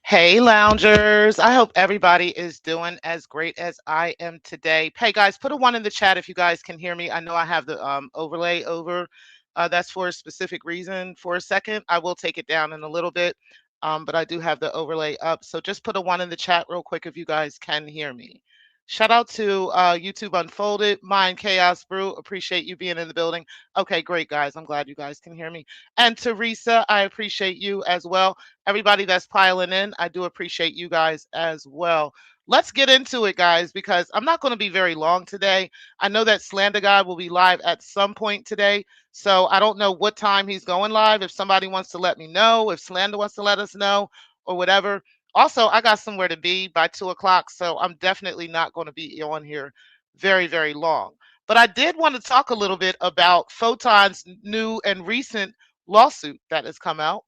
Hey, loungers. I hope everybody is doing as great as I am today. Hey, guys, put a one in the chat if you guys can hear me. I know I have the overlay over. That's for a specific reason. For a second, I will take it down in a little bit, but I do have the overlay up. So just put a one in the chat real quick if you guys can hear me. Shout out to YouTube Unfolded, Mind Chaos Brew. Appreciate you being in the building. Okay, great, guys. I'm glad you guys can hear me. And Teresa, I appreciate you as well. Everybody that's piling in, I do appreciate you guys as well. Let's get into it, guys, because I'm not going to be very long today. I know that Slander God will be live at some point today. So I don't know what time he's going live. If somebody wants to let me know, if Slander wants to let us know, or whatever. Also, I got somewhere to be by 2 o'clock. So I'm definitely not going to be on here very, very long. But I did want to talk a little bit about Photon's new and recent lawsuit that has come out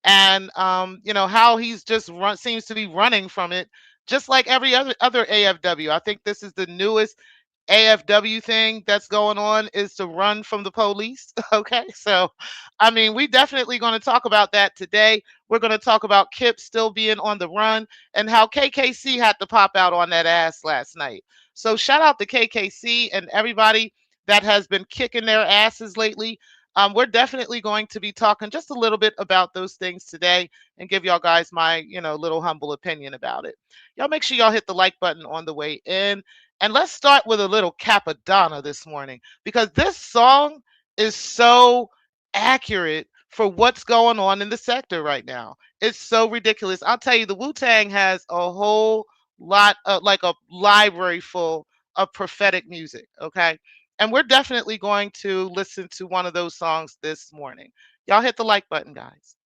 and how he's just seems to be running from it just like every other AFW. I think this is the newest AFW thing that's going on, is to run from the police. Okay, so I mean, we definitely going to talk about that today. We're going to talk about Kip still being on the run and how KKC had to pop out on that ass last night. So shout out to KKC and everybody that has been kicking their asses lately. We're definitely going to be talking just a little bit about those things today and give y'all guys my, little humble opinion about it. Y'all make sure y'all hit the like button on the way in. And let's start with a little Capadonna this morning because this song is so accurate for what's going on in the sector right now. It's so ridiculous. I'll tell you, the Wu Tang has a whole lot of, like, a library full of prophetic music. Okay. And we're definitely going to listen to one of those songs this morning. Y'all hit the like button, guys.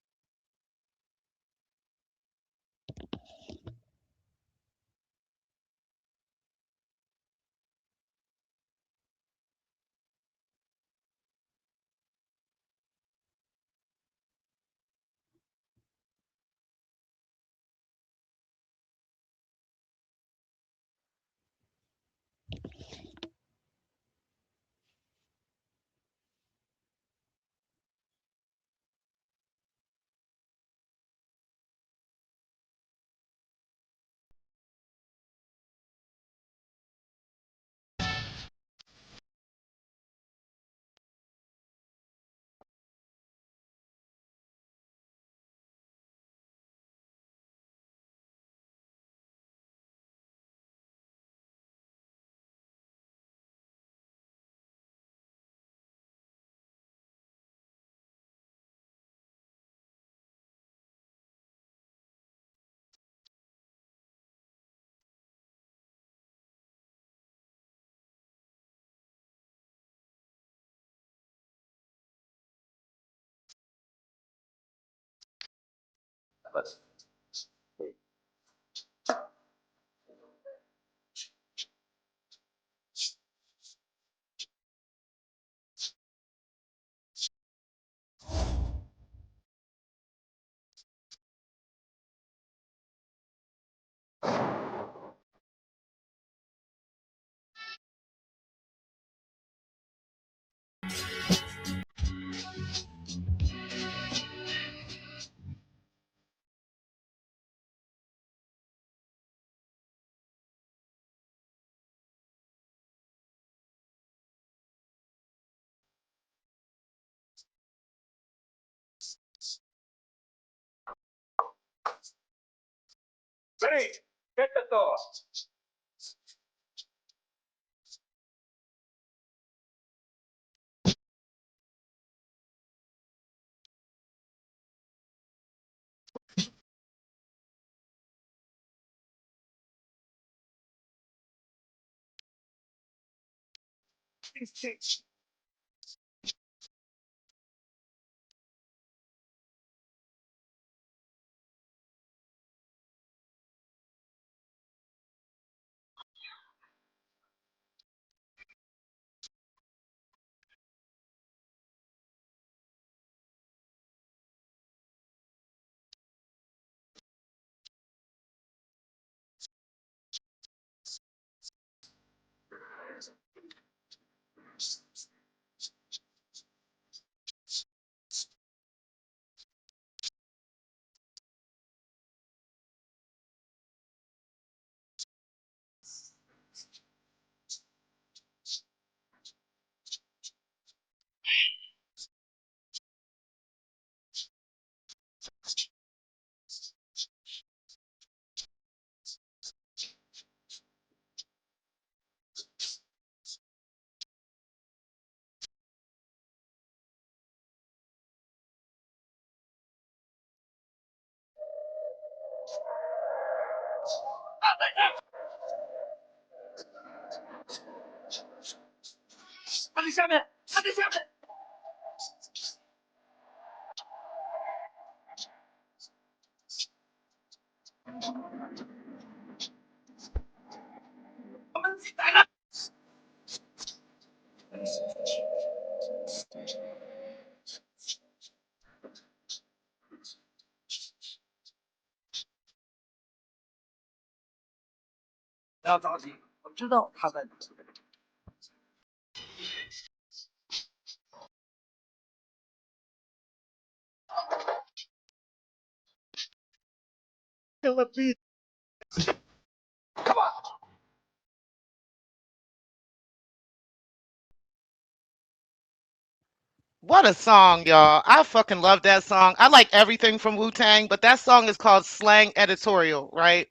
What a song, y'all. I fucking love that song. I like everything from Wu-Tang, but that song is called Slang Editorial, right?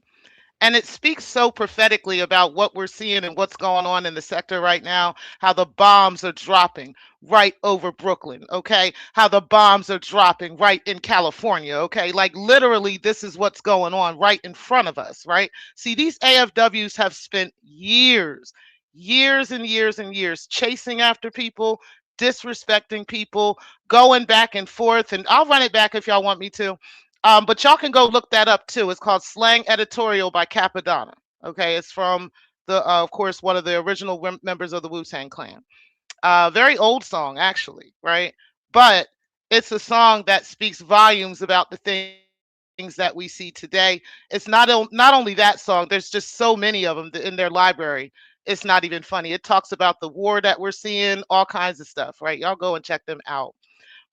And it speaks so prophetically about what we're seeing and what's going on in the sector right now, how the bombs are dropping right over Brooklyn, okay? How the bombs are dropping right in California, okay? Like literally, this is what's going on right in front of us, right? See, these AFWs have spent years, years and years and years chasing after people, disrespecting people, going back and forth. And I'll run it back if y'all want me to. But y'all can go look that up too. It's called Slang Editorial by Capadonna. Okay, it's from of course, one of the original members of the Wu Tang Clan. Very old song, actually, right? But it's a song that speaks volumes about the things that we see today. It's not only that song. There's just so many of them in their library. It's not even funny. It talks about the war that we're seeing, all kinds of stuff, right? Y'all go and check them out.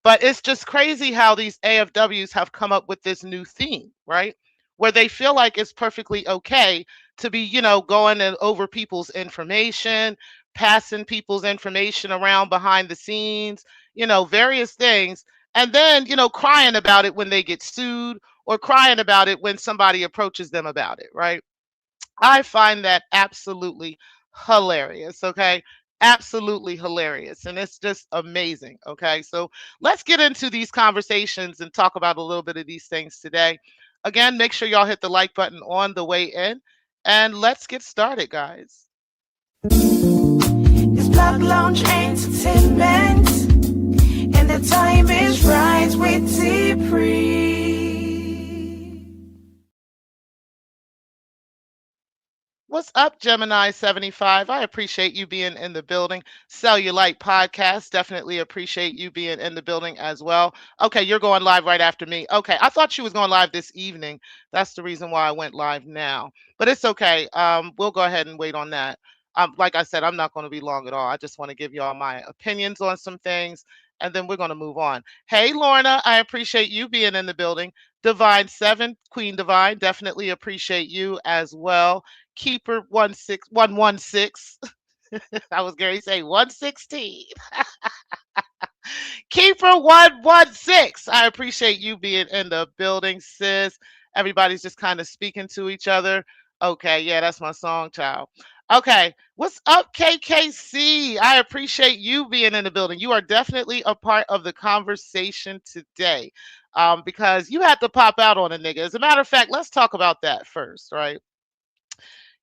But it's just crazy how these AFWs have come up with this new theme, right? Where they feel like it's perfectly okay to be, going and over people's information, passing people's information around behind the scenes, various things. And then, crying about it when they get sued or crying about it when somebody approaches them about it, right? I find that absolutely hilarious. Okay. Absolutely hilarious. And it's just amazing. Okay. So let's get into these conversations and talk about a little bit of these things today. Again, make sure y'all hit the like button on the way in and let's get started, guys. It's Black Lounge Entertainment, and the time is right with T-Pre. What's up, Gemini 75? I appreciate you being in the building. Cellulite Podcast, definitely appreciate you being in the building as well. Okay, you're going live right after me. Okay, I thought you was going live this evening. That's the reason why I went live now. But it's okay. We'll go ahead and wait on that. Like I said, I'm not going to be long at all. I just want to give y'all my opinions on some things, and then we're going to move on. Hey, Lorna, I appreciate you being in the building. Divine 7, Queen Divine, definitely appreciate you as well. Keeper 16116. I was going to say 116. Keeper 116. I appreciate you being in the building, sis. Everybody's just kind of speaking to each other. Okay, yeah, that's my song, child. Okay, what's up, KKC? I appreciate you being in the building. You are definitely a part of the conversation today, because you had to pop out on a nigga. As a matter of fact, let's talk about that first, right?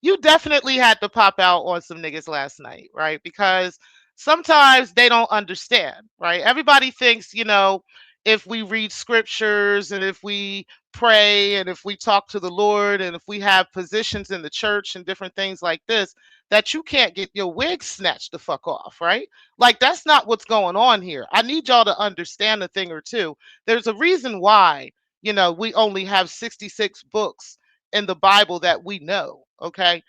You definitely had to pop out on some niggas last night, right? Because sometimes they don't understand, right? Everybody thinks, if we read scriptures and if we pray and if we talk to the Lord and if we have positions in the church and different things like this, that you can't get your wig snatched the fuck off, right? Like, that's not what's going on here. I need y'all to understand a thing or two. There's a reason why, we only have 66 books in the Bible that we know. Okay.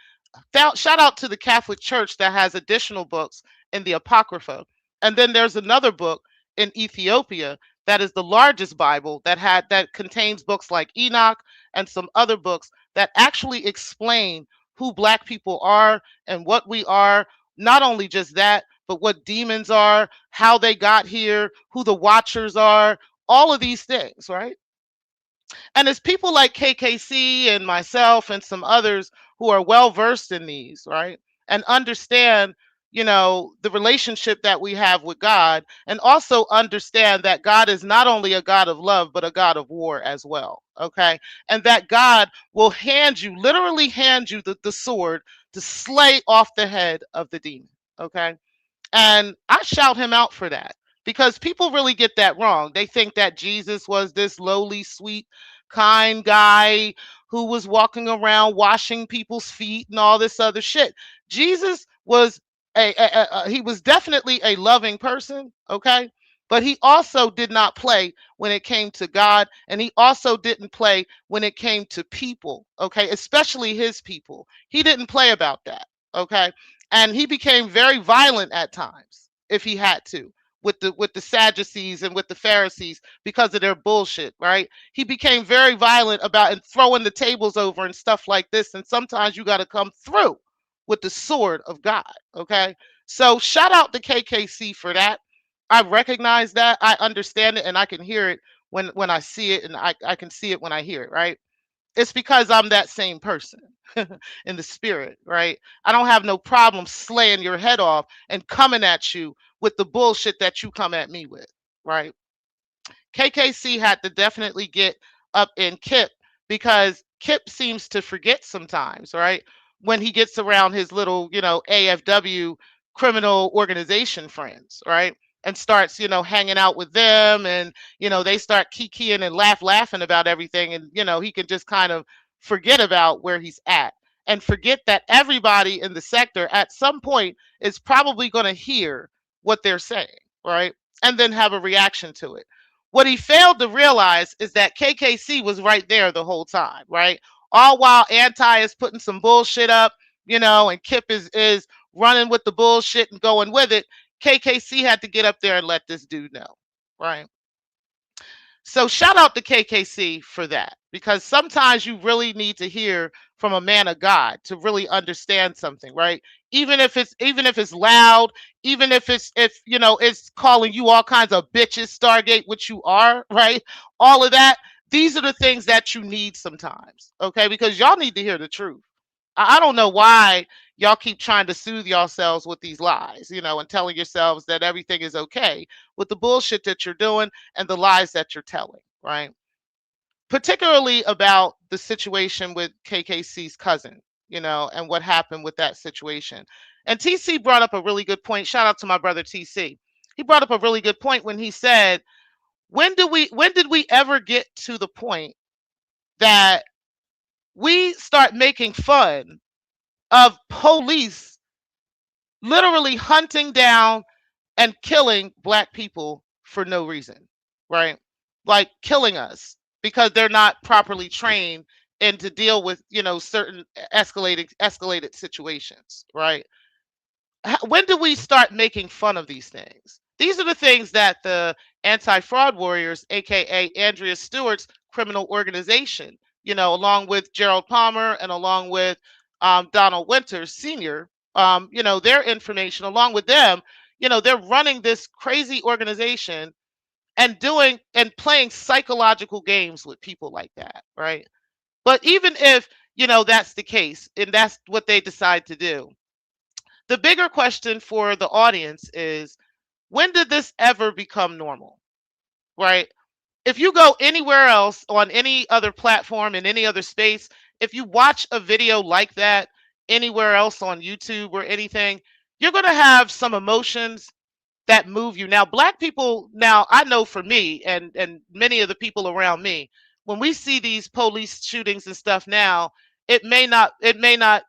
Shout out to the Catholic Church that has additional books in the Apocrypha. And then there's another book in Ethiopia that is the largest Bible that contains books like Enoch and some other books that actually explain who Black people are and what we are. Not only just that, but what demons are, how they got here, who the watchers are, all of these things, right? And it's people like KKC and myself and some others who are well versed in these, right? And understand, the relationship that we have with God, and also understand that God is not only a God of love, but a God of war as well. Okay. And that God will literally hand you the sword to slay off the head of the demon. Okay. And I shout him out for that, because people really get that wrong. They think that Jesus was this lowly, sweet, kind guy who was walking around washing people's feet and all this other shit. Jesus was he was definitely a loving person, okay? But he also did not play when it came to God, and he also didn't play when it came to people, okay? Especially his people. He didn't play about that, okay? And he became very violent at times if he had to, with the Sadducees and with the Pharisees, because of their bullshit, right? He became very violent about and throwing the tables over and stuff like this, and sometimes you got to come through with the sword of God, okay? So shout out to KKC for that. I recognize that, I understand it, and I can hear it when I see it, and I can see it when I hear it, right? It's because I'm that same person in the spirit, right? I don't have no problem slaying your head off and coming at you with the bullshit that you come at me with, right? KKC had to definitely get up in Kip, because Kip seems to forget sometimes, right? When he gets around his little, AFW criminal organization friends, right? And starts, hanging out with them, and, they start kikiing and laughing about everything. And, he can just kind of forget about where he's at, and forget that everybody in the sector at some point is probably going to hear what they're saying, right? And then have a reaction to it. What he failed to realize is that KKC was right there the whole time, right? All while Anti is putting some bullshit up, and Kip is running with the bullshit and going with it. KKC had to get up there and let this dude know, right? So shout out to KKC for that, because sometimes you really need to hear from a man of God to really understand something, right? Even if it's loud, even if it's calling you all kinds of bitches, Stargate, which you are, right? All of that. These are the things that you need sometimes, okay? Because y'all need to hear the truth. I don't know why y'all keep trying to soothe yourselves with these lies, and telling yourselves that everything is okay with the bullshit that you're doing and the lies that you're telling, right? Particularly about the situation with KKC's cousin, and what happened with that situation. And TC brought up a really good point. Shout out to my brother TC. He brought up a really good point when he said, when did we ever get to the point that we start making fun of police literally hunting down and killing black people for no reason, right? Like killing us because they're not properly trained and to deal with, certain escalated situations, right? When do we start making fun of these things? These are the things that the anti-fraud warriors, aka Andrea Stewart's criminal organization, along with Gerald Palmer and along with Donald Winters Sr., their information, along with them, they're running this crazy organization and doing and playing psychological games with people like that, right? But even if, that's the case and that's what they decide to do, the bigger question for the audience is, when did this ever become normal, right? If you go anywhere else on any other platform in any other space, if you watch a video like that anywhere else on YouTube or anything, you're going to have some emotions that move you. Now, black people, now I know for me and many of the people around me, when we see these police shootings and stuff now, it may not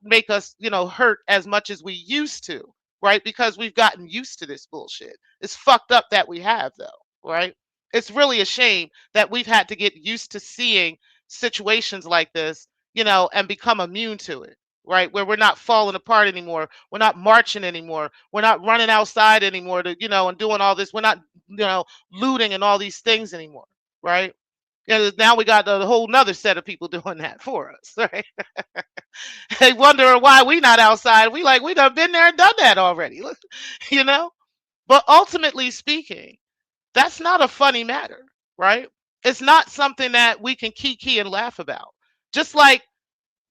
make us, hurt as much as we used to, right? Because we've gotten used to this bullshit. It's fucked up that we have though, right? It's really a shame that we've had to get used to seeing situations like this, and become immune to it, right? Where we're not falling apart anymore. We're not marching anymore. We're not running outside anymore to, and doing all this. We're not, looting and all these things anymore, right? Now we got a whole nother set of people doing that for us, right? They wonder why we not outside. We done been there and done that already, you know? But ultimately speaking, that's not a funny matter, right? It's not something that we can kiki and laugh about. Just like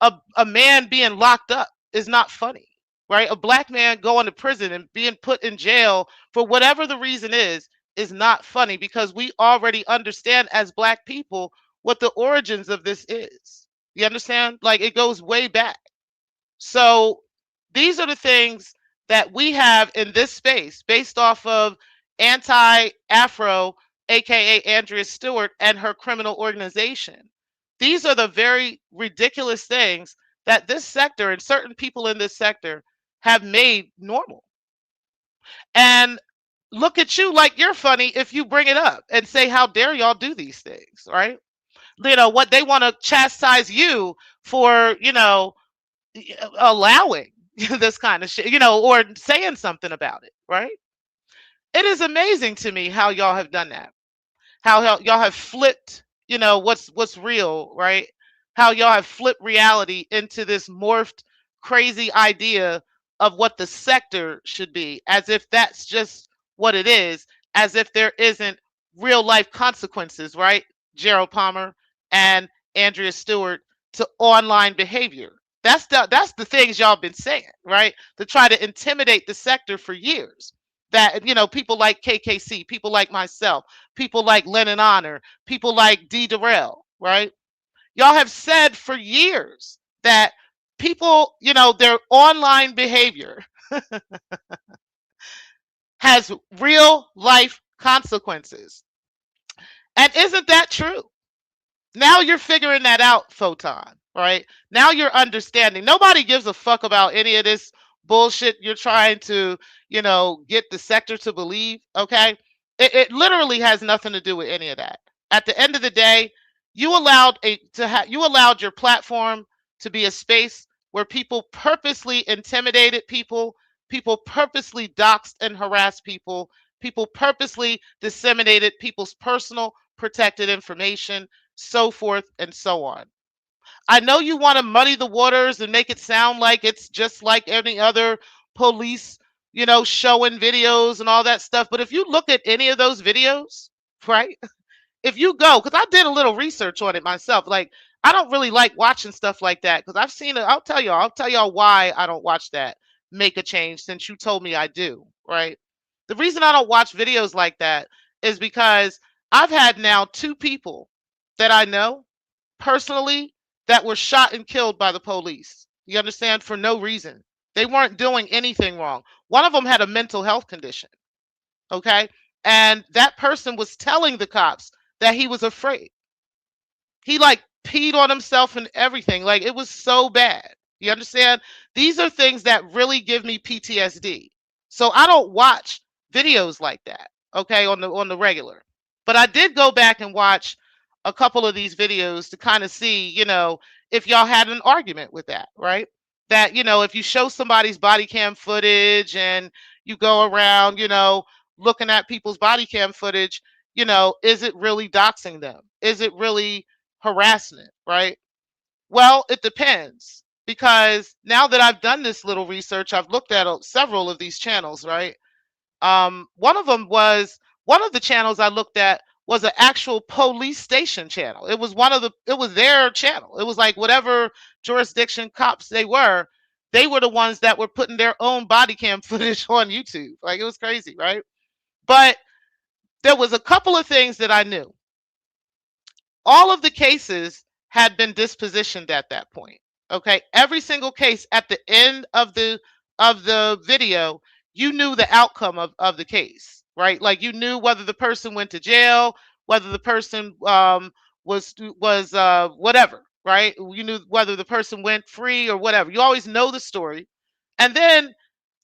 a man being locked up is not funny. right? A black man going to prison and being put in jail for whatever the reason is not funny because we already understand as black people what the origins of this is. You understand? Like it goes way back. So these are the things that we have in this space based off of anti Afro, aka Andrea Stewart, and her criminal organization. These are the very ridiculous things that this sector and certain people in this sector have made normal. And look at you like you're funny if you bring it up and say, how dare y'all do these things, right? What they want to chastise you for, allowing this kind of shit, or saying something about it, right? It is amazing to me how y'all have done that. How y'all have flipped, what's real, right? How y'all have flipped reality into this morphed, crazy idea of what the sector should be, as if that's just what it is, as if there isn't real life consequences, right? Gerald Palmer and Andrea Stewart to online behavior. That's the things y'all been saying, right? To try to intimidate the sector for years. That people like KKC, people like myself, people like Lennon Honor, people like D. Durrell, right? Y'all have said for years that people, their online behavior has real life consequences. And isn't that true? Now you're figuring that out, Photon, right? Now you're understanding. Nobody gives a fuck about any of this bullshit you're trying to, get the sector to believe, okay? It literally has nothing to do with any of that. At the end of the day, you allowed your platform to be a space where people purposely intimidated people purposely doxed and harassed people purposely disseminated people's personal protected information, so forth and so on. I know you want to muddy the waters and make it sound like it's just like any other police, showing videos and all that stuff. But if you look at any of those videos, right? If you go, because I did a little research on it myself, like I don't really like watching stuff like that because I've seen it. I'll tell y'all why I don't watch that. Make a change since you told me I do, right? The reason I don't watch videos like that is because I've had now two people that I know personally that were shot and killed by the police. You understand? For no reason. They weren't doing anything wrong. One of them had a mental health condition. Okay. And that person was telling the cops that he was afraid. He like peed on himself and everything. Like it was so bad. You understand? These are things that really give me PTSD. So I don't watch videos like that, okay, on the regular. But I did go back and watch a couple of these videos to kind of see, if y'all had an argument with that, right? That, if you show somebody's body cam footage and you go around, looking at people's body cam footage, is it really doxing them? Is it really harassment, right? Well, it depends because now that I've done this little research, I've looked at several of these channels, right? One of them was one of the channels I looked at was an actual police station channel. It was their channel. It was like whatever jurisdiction cops they were the ones that were putting their own body cam footage on YouTube. Like it was crazy, right? But there was a couple of things that I knew. All of the cases had been dispositioned at that point. Okay, every single case at the end of the video, you knew the outcome of the case, right? Like you knew whether the person went to jail, whether the person was whatever, right? You knew whether the person went free or whatever. You always know the story, and then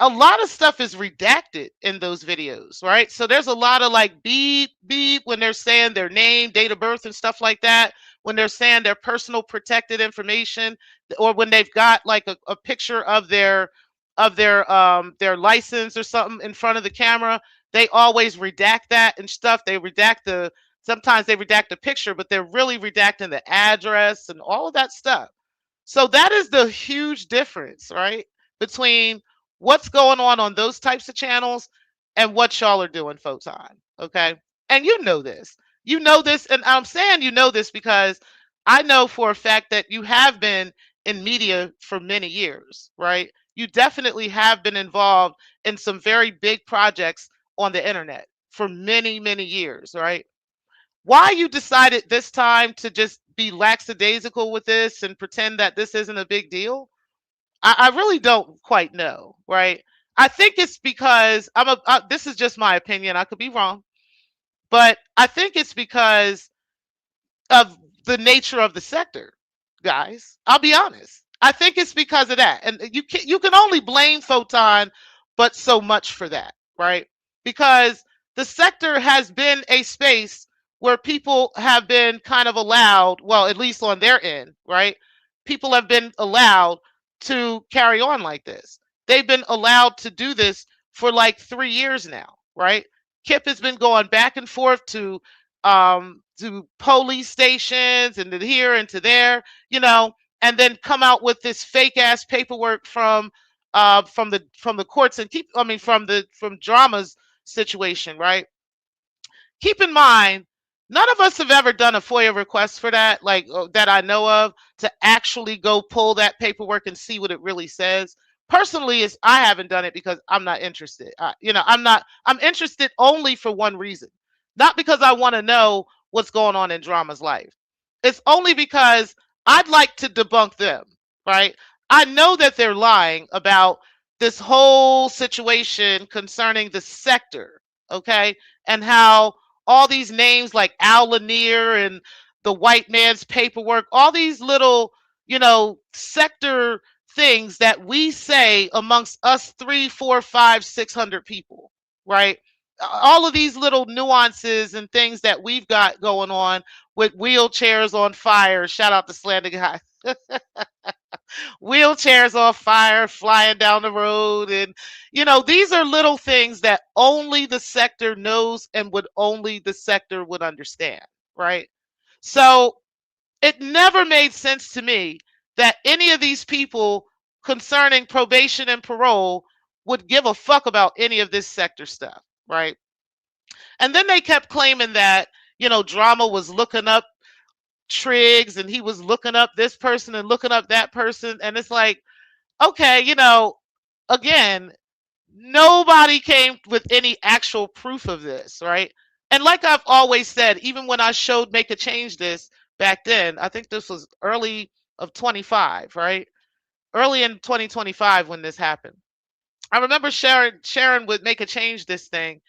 a lot of stuff is redacted in those videos, right? So there's a lot of like beep, beep when they're saying their name, date of birth, and stuff like that. When they're saying their personal protected information, or when they've got like a picture of their license or something in front of the camera, they always redact that and stuff. Sometimes they redact the picture, but they're really redacting the address and all of that stuff. So that is the huge difference, right? Between what's going on those types of channels and what y'all are doing, Photon. Okay. And you know this. You know this. And I'm saying you know this because I know for a fact that you have been in media for many years, right? you definitely have been involved in some very big projects on the internet for many, many years, right? Why you decided this time to just be lackadaisical with this and pretend that this isn't a big deal? I really don't quite know, right? I think it's because this is just my opinion. I could be wrong, but I think it's because of the nature of the sector, guys. I'll be honest. I think it's because of that, and you can only blame Photon, but so much for that, right? Because the sector has been a space where people have been kind of allowed, well, at least on their end, right? People have been allowed to carry on like this. They've been allowed to do this for like 3 years now, right? Kip has been going back and forth to police stations and to here and to there, and then come out with this fake ass paperwork from the courts and from drama's situation, right? Keep in mind, none of us have ever done a FOIA request for that, like that I know of, to actually go pull that paperwork and see what it really says. Personally, is I haven't done it because I'm not interested. I'm not. I'm interested only for one reason, not because I want to know what's going on in Drama's life. It's only because I'd like to debunk them, right? I know that they're lying about this whole situation concerning the sector, okay, and how all these names like Al Lanier and the white man's paperwork, all these little, sector things that we say amongst us three, four, five, 600 people, right? All of these little nuances and things that we've got going on with wheelchairs on fire. Shout out to Slander Guy. Wheelchairs on fire, flying down the road. And, these are little things that only the sector knows and would only the sector would understand, right? So it never made sense to me that any of these people concerning probation and parole would give a fuck about any of this sector stuff, right? And then they kept claiming that, Drama was looking up Triggs and he was looking up this person and looking up that person. And it's like, okay, again, nobody came with any actual proof of this, right? And like I've always said, even when I showed Make a Change this back then, I think this was early of 25, right? Early in 2025 when this happened. I remember Sharon would Make a Change this thing,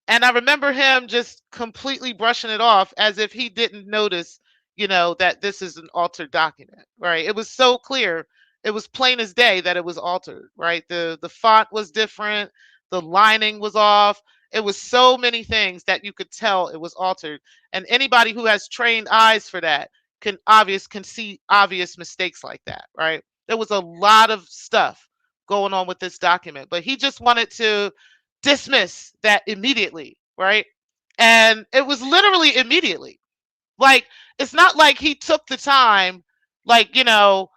and I remember him just completely brushing it off as if he didn't notice, that this is an altered document, right? It was so clear. It was plain as day that it was altered, right? The font was different, the lining was off. It was so many things that you could tell it was altered. And anybody who has trained eyes for that can see obvious mistakes like that, right? There was a lot of stuff going on with this document, but he just wanted to dismiss that immediately, right? And it was literally immediately. Like, it's not like he took the time, like, an hour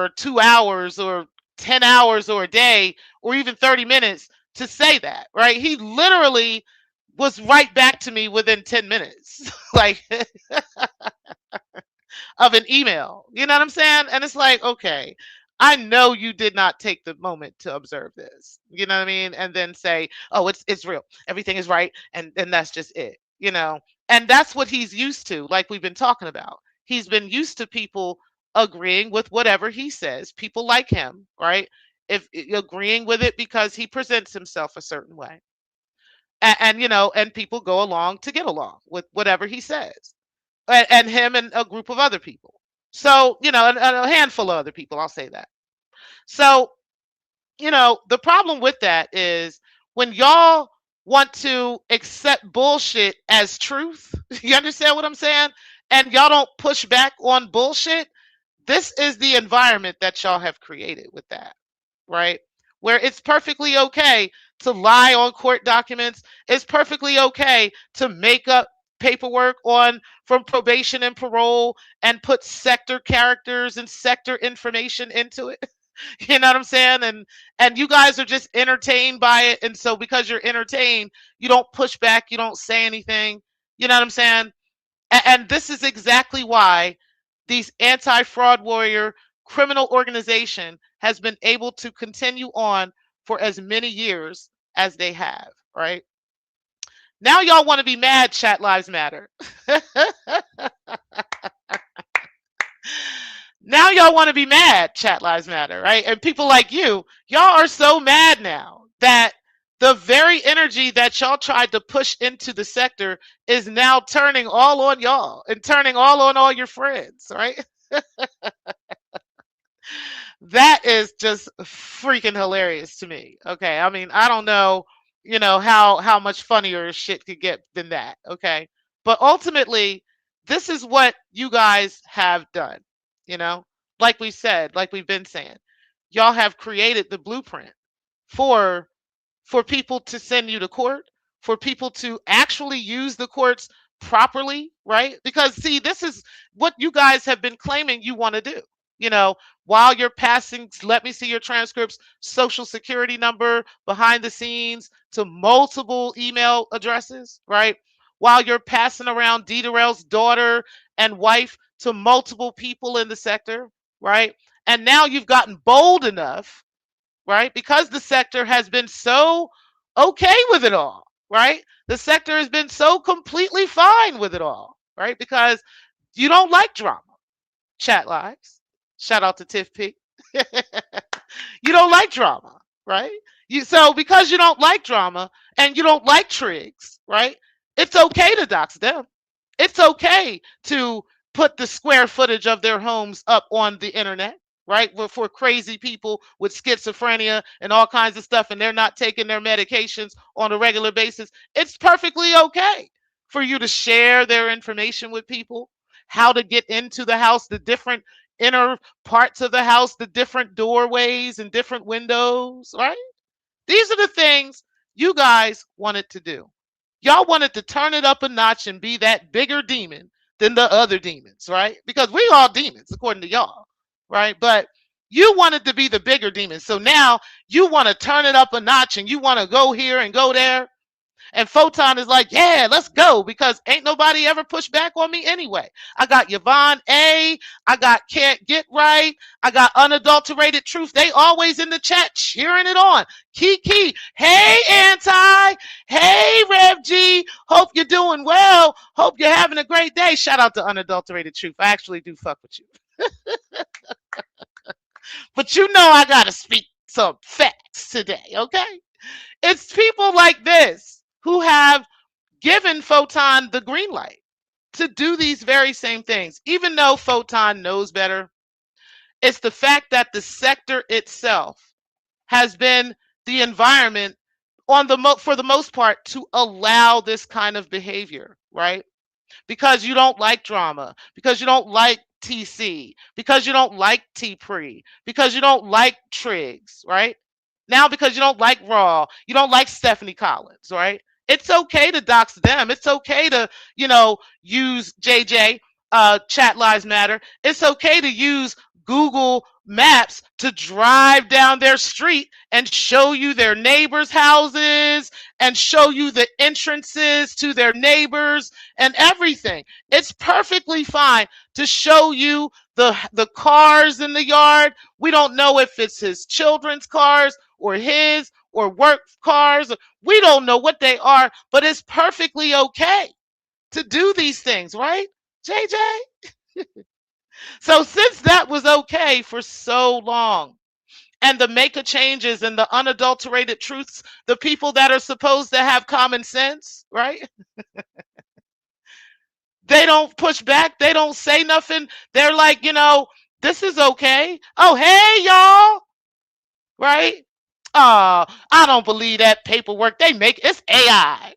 or 2 hours or 10 hours or a day or even 30 minutes to say that, right? He literally was right back to me within 10 minutes. Like, of an email. You know what I'm saying? And it's like, okay, I know you did not take the moment to observe this. You know what I mean? And then say, oh, it's real. Everything is right, and that's just it. And that's what he's used to, like we've been talking about. He's been used to people agreeing with whatever he says. People like him, right? If agreeing with it because he presents himself a certain way. And people go along to get along with whatever he says and him and a group of other people. So, and a handful of other people, I'll say that. So, the problem with that is when y'all want to accept bullshit as truth, you understand what I'm saying? And y'all don't push back on bullshit. This is the environment that y'all have created with that, right? Where it's perfectly okay to lie on court documents. It's perfectly okay to make up paperwork on from probation and parole and put sector characters and sector information into it. You know what I'm saying? And you guys are just entertained by it. And so because you're entertained, you don't push back, you don't say anything. You know what I'm saying? And this is exactly why these anti-fraud warrior criminal organization has been able to continue on for as many years as they have, right? Now y'all want to be mad, Chat Lives Matter. Now y'all want to be mad, Chat Lives Matter, right? And people like you, y'all are so mad now that the very energy that y'all tried to push into the sector is now turning all on y'all and turning all on all your friends, right? That is just freaking hilarious to me. Okay. I mean, I don't know, how much funnier shit could get than that. Okay. But ultimately, this is what you guys have done. You know, like we said, like we've been saying, y'all have created the blueprint for people to send you to court, for people to actually use the courts properly, right? Because see, this is what you guys have been claiming you want to do. You know, while you're passing, let me see your transcripts, social security number behind the scenes to multiple email addresses, right? While you're passing around D. Durrell's daughter and wife to multiple people in the sector, right? And now you've gotten bold enough, right? Because the sector has been so okay with it all, right? The sector has been so completely fine with it all, right? Because you don't like drama. Chat lives. Shout out to Tiff P. You don't like drama, right? So because you don't like drama and you don't like trigs, right? It's okay to dox them. It's okay to put the square footage of their homes up on the internet, right? For crazy people with schizophrenia and all kinds of stuff, and they're not taking their medications on a regular basis. It's perfectly okay for you to share their information with people, how to get into the house, the different inner parts of the house, the different doorways and different windows, right? These are the things you guys wanted to do. Y'all wanted to turn it up a notch and be that bigger demon than the other demons, right? Because we all demons, according to y'all, right? But you wanted to be the bigger demon. So now you want to turn it up a notch and you want to go here and go there. And Photon is like, yeah, let's go because ain't nobody ever pushed back on me anyway. I got Yvonne A. I got Can't Get Right. I got Unadulterated Truth. They always in the chat cheering it on. Kiki, hey Anti, hey Rev G. Hope you're doing well. Hope you're having a great day. Shout out to Unadulterated Truth. I actually do fuck with you. But you know I gotta speak some facts today, okay? It's people like this who have given Photon the green light to do these very same things. Even though Photon knows better, it's the fact that the sector itself has been the environment for the most part to allow this kind of behavior, right? Because you don't like drama, because you don't like TC, because you don't like T-Pre, because you don't like Triggs, right? Now because you don't like Raw, you don't like Stephanie Collins, right? It's okay to dox them. It's okay to, use JJ, Chat Lives Matter. It's okay to use Google Maps to drive down their street and show you their neighbors' houses and show you the entrances to their neighbors and everything. It's perfectly fine to show you the cars in the yard. We don't know if it's his children's cars or his or work cars. We don't know what they are, but it's perfectly okay to do these things, right? JJ? So since that was okay for so long, and the maker changes and the unadulterated truths, the people that are supposed to have common sense, right? They don't push back. They don't say nothing. They're like, this is okay. Oh, hey, y'all. Right? I don't believe that paperwork they make. It's AI.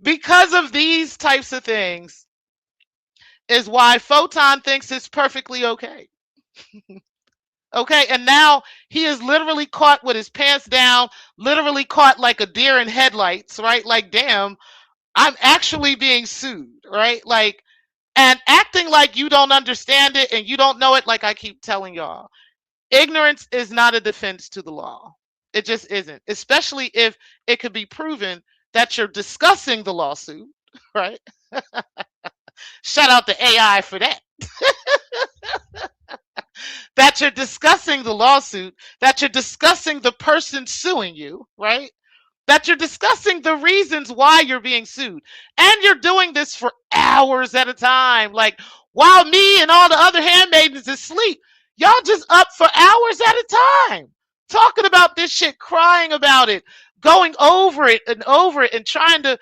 Because of these types of things is why Photon thinks it's perfectly okay. Okay, and now he is literally caught with his pants down, literally caught like a deer in headlights, right? Like, damn, I'm actually being sued, right? Like, and acting like you don't understand it and you don't know it, like I keep telling y'all. Ignorance is not a defense to the law. It just isn't, especially if it could be proven that you're discussing the lawsuit, right? Shout out to AI for that. That you're discussing the lawsuit, that you're discussing the person suing you, right? That you're discussing the reasons why you're being sued. And you're doing this for hours at a time. Like, while me and all the other handmaidens is asleep, y'all just up for hours at a time, talking about this shit, crying about it, going over it, and trying to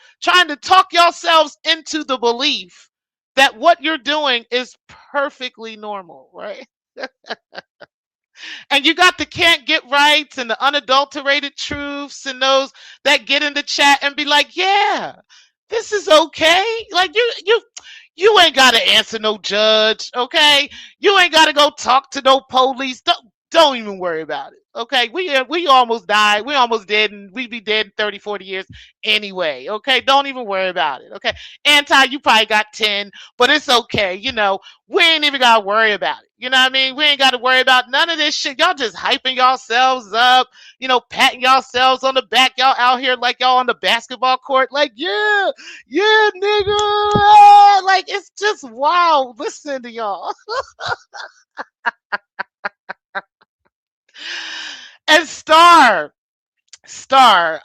talk yourselves into the belief that what you're doing is perfectly normal, right? And you got the can't get rights and the unadulterated truths and those that get in the chat and be like, yeah, this is okay. Like you ain't gotta answer no judge, okay? You ain't gotta go talk to no police. Don't even worry about it. Okay, we almost died. We almost dead, and we be dead in 30, 40 years anyway. Okay, don't even worry about it. Okay, anti, you probably got 10, but it's okay. We ain't even gotta worry about it. You know what I mean? We ain't gotta worry about none of this shit. Y'all just hyping yourselves up, patting yourselves on the back. Y'all out here like y'all on the basketball court, like, yeah, yeah, nigga. Like, it's just wow. Listen to y'all. And Star,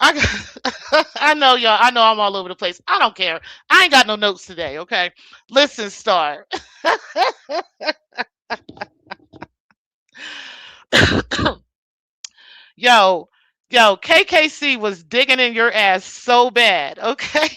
I know y'all. I know I'm all over the place. I don't care. I ain't got no notes today. Okay, listen, Star. yo, KKC was digging in your ass so bad. Okay,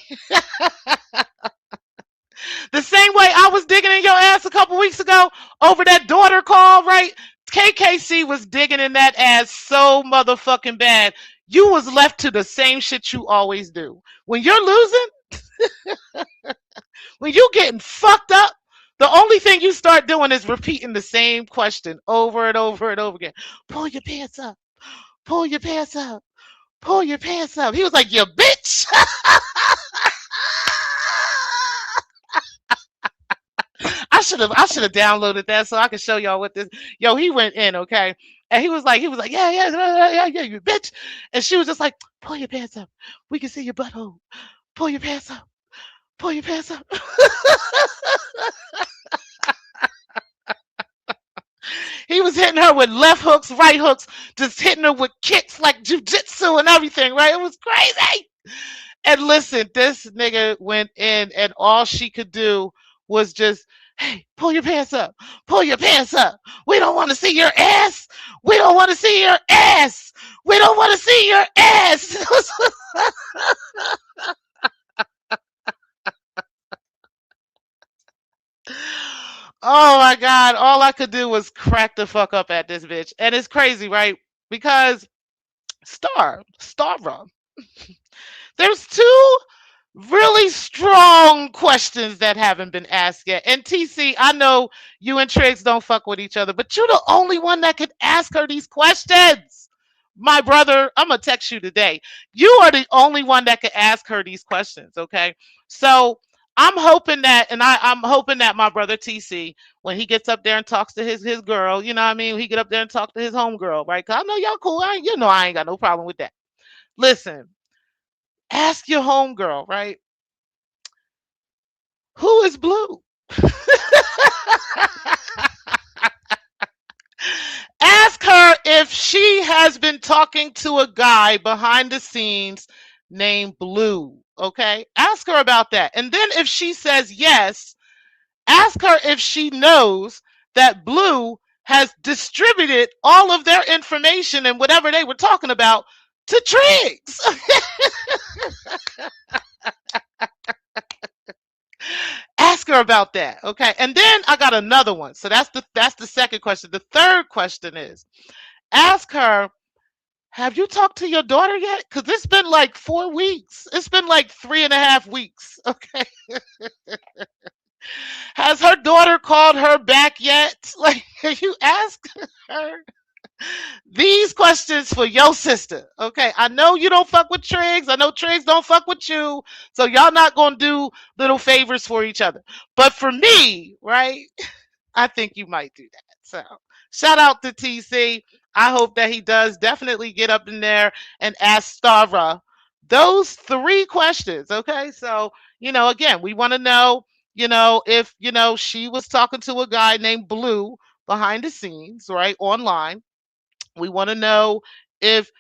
the same way I was digging in your ass a couple weeks ago over that daughter call, right? KKC was digging in that ass so motherfucking bad. You was left to the same shit you always do. When you're losing, when you getting fucked up, the only thing you start doing is repeating the same question over and over and over again. Pull your pants up. Pull your pants up. Pull your pants up. He was like, you bitch. I should have downloaded that so I could show y'all what this. Yo, he went in, okay, and he was like, yeah, yeah, yeah, yeah, you bitch, and she was just like, pull your pants up, we can see your butthole, pull your pants up, pull your pants up. He was hitting her with left hooks, right hooks, just hitting her with kicks like jujitsu and everything, right? It was crazy. And listen, this nigga went in, and all she could do was just, hey, pull your pants up. Pull your pants up. We don't want to see your ass. We don't want to see your ass. We don't want to see your ass. Oh my God. All I could do was crack the fuck up at this bitch. And it's crazy, right? Because Starra, there's two really strong questions that haven't been asked yet. And TC, I know you and Triggs don't fuck with each other, but you're the only one that could ask her these questions. My brother, I'm gonna text you today. You are the only one that could ask her these questions, okay? So I'm hoping that, and I'm hoping that my brother TC, when he gets up there and talks to his girl, you know what I mean? He get up there and talk to his homegirl, right? Cause I know y'all cool. I ain't got no problem with that. Listen, ask your homegirl, right? Who is Blue? Ask her if she has been talking to a guy behind the scenes named Blue. Okay? Ask her about that. And then if she says yes, ask her if she knows that Blue has distributed all of their information and whatever they were talking about to Triggs. Ask her about that. Okay. And then I got another one. So that's the second question. The third question is, ask her, have you talked to your daughter yet? Because it's been like 4 weeks. It's been like 3.5 weeks. Okay. Has her daughter called her back yet? Like, you ask her these questions for your sister. Okay. I know you don't fuck with Triggs. I know Triggs don't fuck with you. So y'all not gonna do little favors for each other. But for me, right? I think you might do that. So shout out to TC. I hope that he does definitely get up in there and ask Stara Those three questions. Okay. So, again, we want to know, if, she was talking to a guy named Blue behind the scenes, right? Online. We want to know if,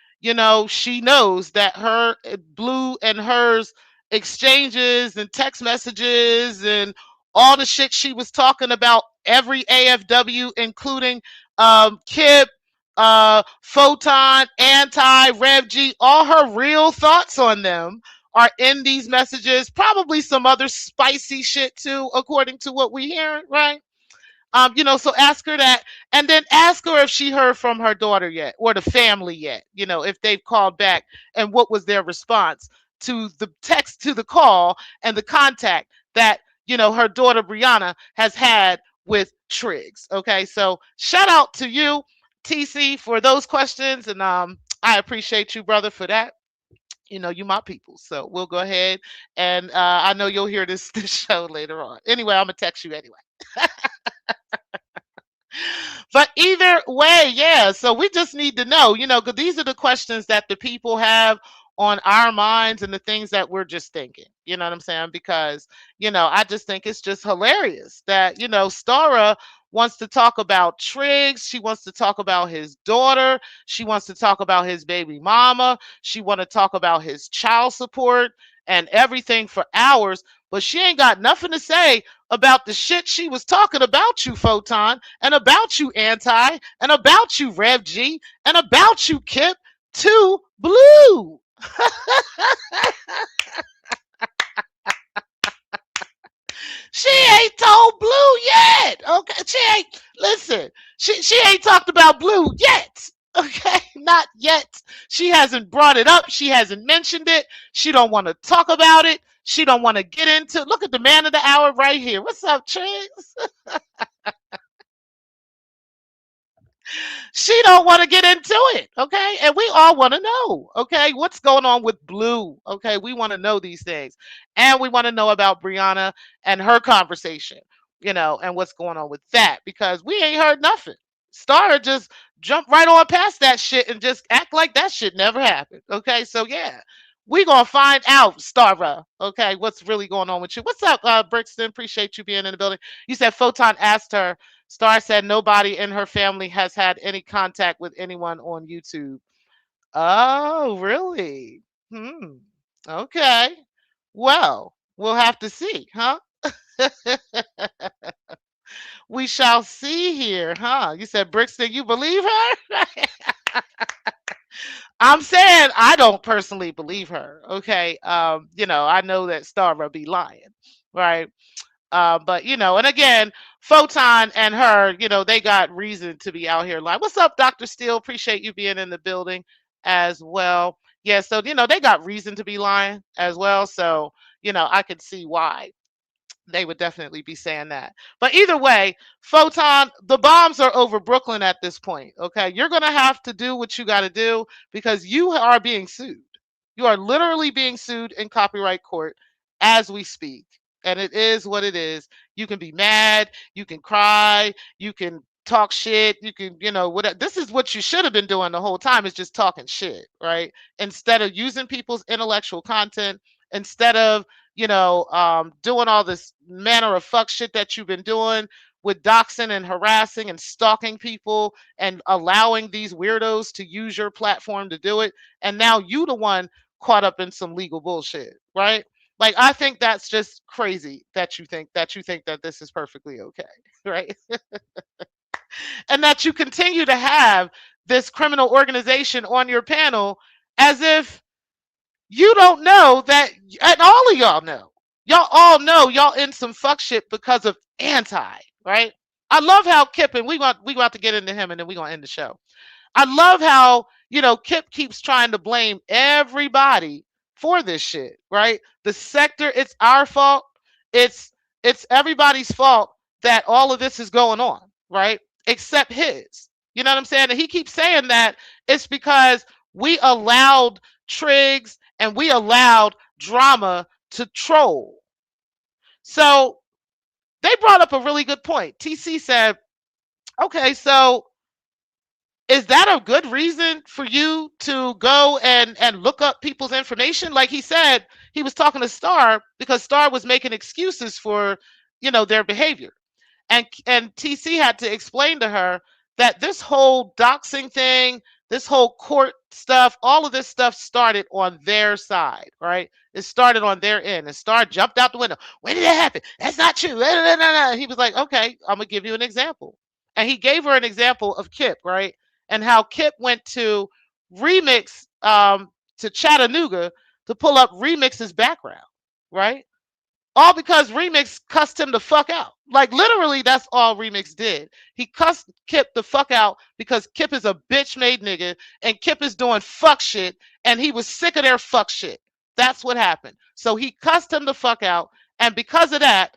she knows that her Blue and hers exchanges and text messages and all the shit she was talking about every AFW, including Kip, Photon, Anti, Rev G, all her real thoughts on them are in these messages. Probably some other spicy shit too, according to what we hear, right? So ask her that, and then ask her if she heard from her daughter yet or the family yet, if they've called back and what was their response to the text, to the call, and the contact that, her daughter Brianna has had with Triggs. Okay, so shout out to you, TC, for those questions, and I appreciate you, brother, for that. You my people. So we'll go ahead, and I know you'll hear this, this show later on. Anyway, I'm gonna text you anyway. But either way, yeah. So we just need to know, because these are the questions that the people have on our minds and the things that we're just thinking. You know what I'm saying? Because, I just think it's just hilarious that, Stara wants to talk about Triggs. She wants to talk about his daughter. She wants to talk about his baby mama. She want to talk about his child support and everything for hours. But she ain't got nothing to say about the shit she was talking about you, Photon, and about you, Anti, and about you, Rev G, and about you, Kip, to Blue. She ain't told Blue yet. Okay, she ain't. Listen, she ain't talked about Blue yet. Okay, not yet. She hasn't brought it up. She hasn't mentioned it. She don't want to talk about it. She don't want to get into. Look at the man of the hour right here. What's up, Triggs? She don't want to get into it. Okay, and we all want to know. Okay, what's going on with Blue? Okay, we want to know these things, and we want to know about Brianna and her conversation, and what's going on with that, because we ain't heard nothing. Star just jumped right on past that shit and just act like that shit never happened. Okay, so yeah, we gonna find out, Stara. Okay, what's really going on with you? What's up, Brixton? Appreciate you being in the building. You said Photon asked her. Star said nobody in her family has had any contact with anyone on YouTube. Oh, really? Hmm. Okay. Well, we'll have to see, huh? We shall see here, huh? You said, Brixton, you believe her? I'm saying I don't personally believe her. Okay. I know that Star will be lying, right? But and again, Photon and her, they got reason to be out here lying. What's up, Dr. Steele? Appreciate you being in the building as well. Yeah, so they got reason to be lying as well. So, I could see why they would definitely be saying that. But either way, Photon, the bombs are over Brooklyn at this point. Okay. You're going to have to do what you got to do because you are being sued. You are literally being sued in copyright court as we speak. And it is what it is. You can be mad, you can cry, you can talk shit, you can, whatever. This is what you should have been doing the whole time, is just talking shit, right? Instead of using people's intellectual content, instead of doing all this manner of fuck shit that you've been doing with doxing and harassing and stalking people and allowing these weirdos to use your platform to do it. And now you the one caught up in some legal bullshit, right? Like, I think that's just crazy that you think that this is perfectly okay, right? And that you continue to have this criminal organization on your panel as if you don't know that, and all of y'all know. Y'all all know y'all in some fuck shit because of anti, right? I love how Kip, and we got to get into him and then we're gonna end the show. I love how, Kip keeps trying to blame everybody for this shit, right? The sector, it's our fault. It's it's everybody's fault that all of this is going on, right? Except his. You know what I'm saying? And he keeps saying that it's because we allowed Triggs and we allowed drama to troll. So they brought up a really good point. TC said, okay, so is that a good reason for you to go and look up people's information? Like he said, he was talking to Star because Star was making excuses for, their behavior. And TC had to explain to her that this whole doxing thing, this whole court stuff, all of this stuff started on their side, right? It started on their end. And Star jumped out the window. When did that happen? That's not true. He was like, okay, I'm gonna give you an example. And he gave her an example of Kip, right? And how Kip went to Remix to Chattanooga to pull up Remix's background, right? All because Remix cussed him the fuck out. Like literally, that's all Remix did. He cussed Kip the fuck out because Kip is a bitch made nigga and Kip is doing fuck shit and he was sick of their fuck shit. That's what happened. So he cussed him the fuck out, and because of that,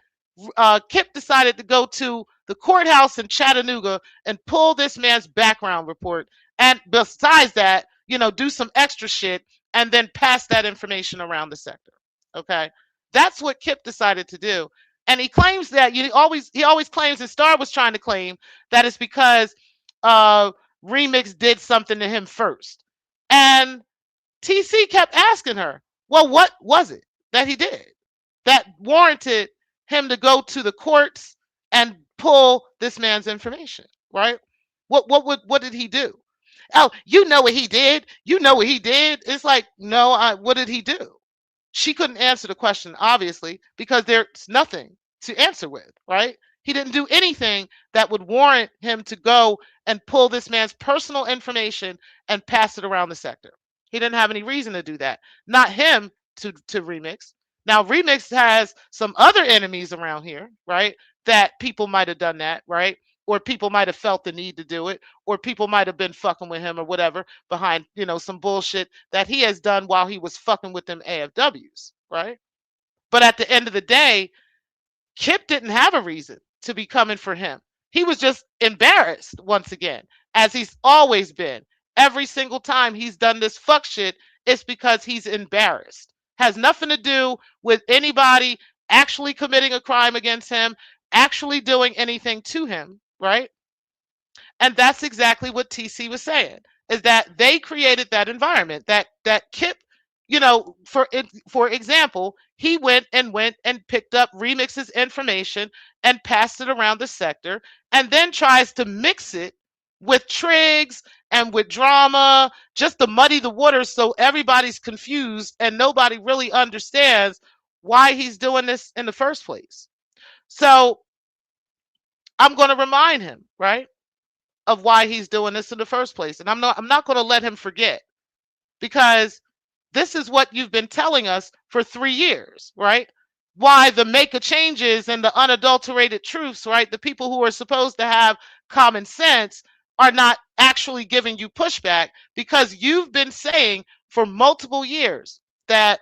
Kip decided to go to the courthouse in Chattanooga and pull this man's background report. And besides that, do some extra shit and then pass that information around the sector. Okay. That's what Kip decided to do. And he claims that he always claims, and Star was trying to claim that it's because uh Remix did something to him first. And TC kept asking her, well, what was it that he did that warranted him to go to the courts and pull this man's information, right? What did he do? Oh, you know what he did. You know what he did. It's like, no, what did he do? She couldn't answer the question, obviously, because there's nothing to answer with, right? He didn't do anything that would warrant him to go and pull this man's personal information and pass it around the sector. He didn't have any reason to do that. Not him to Remix. Now, Remix has some other enemies around here, right? That people might have done that, right? Or people might have felt the need to do it, or people might have been fucking with him or whatever behind, some bullshit that he has done while he was fucking with them AFWs, right? But at the end of the day, Kip didn't have a reason to be coming for him. He was just embarrassed once again, as he's always been. Every single time he's done this fuck shit, it's because he's embarrassed. Has nothing to do with anybody actually committing a crime against him, actually doing anything to him, right? And that's exactly what TC was saying, is that they created that environment that Kip, for example, he went and picked up Remix's information and passed it around the sector, and then tries to mix it with Triggs and with drama just to muddy the waters so everybody's confused and nobody really understands why he's doing this in the first place. So I'm going to remind him, right, of why he's doing this in the first place. And I'm not going to let him forget, because this is what you've been telling us for 3 years, right? Why the make of changes and the unadulterated truths, right? The people who are supposed to have common sense are not actually giving you pushback, because you've been saying for multiple years that,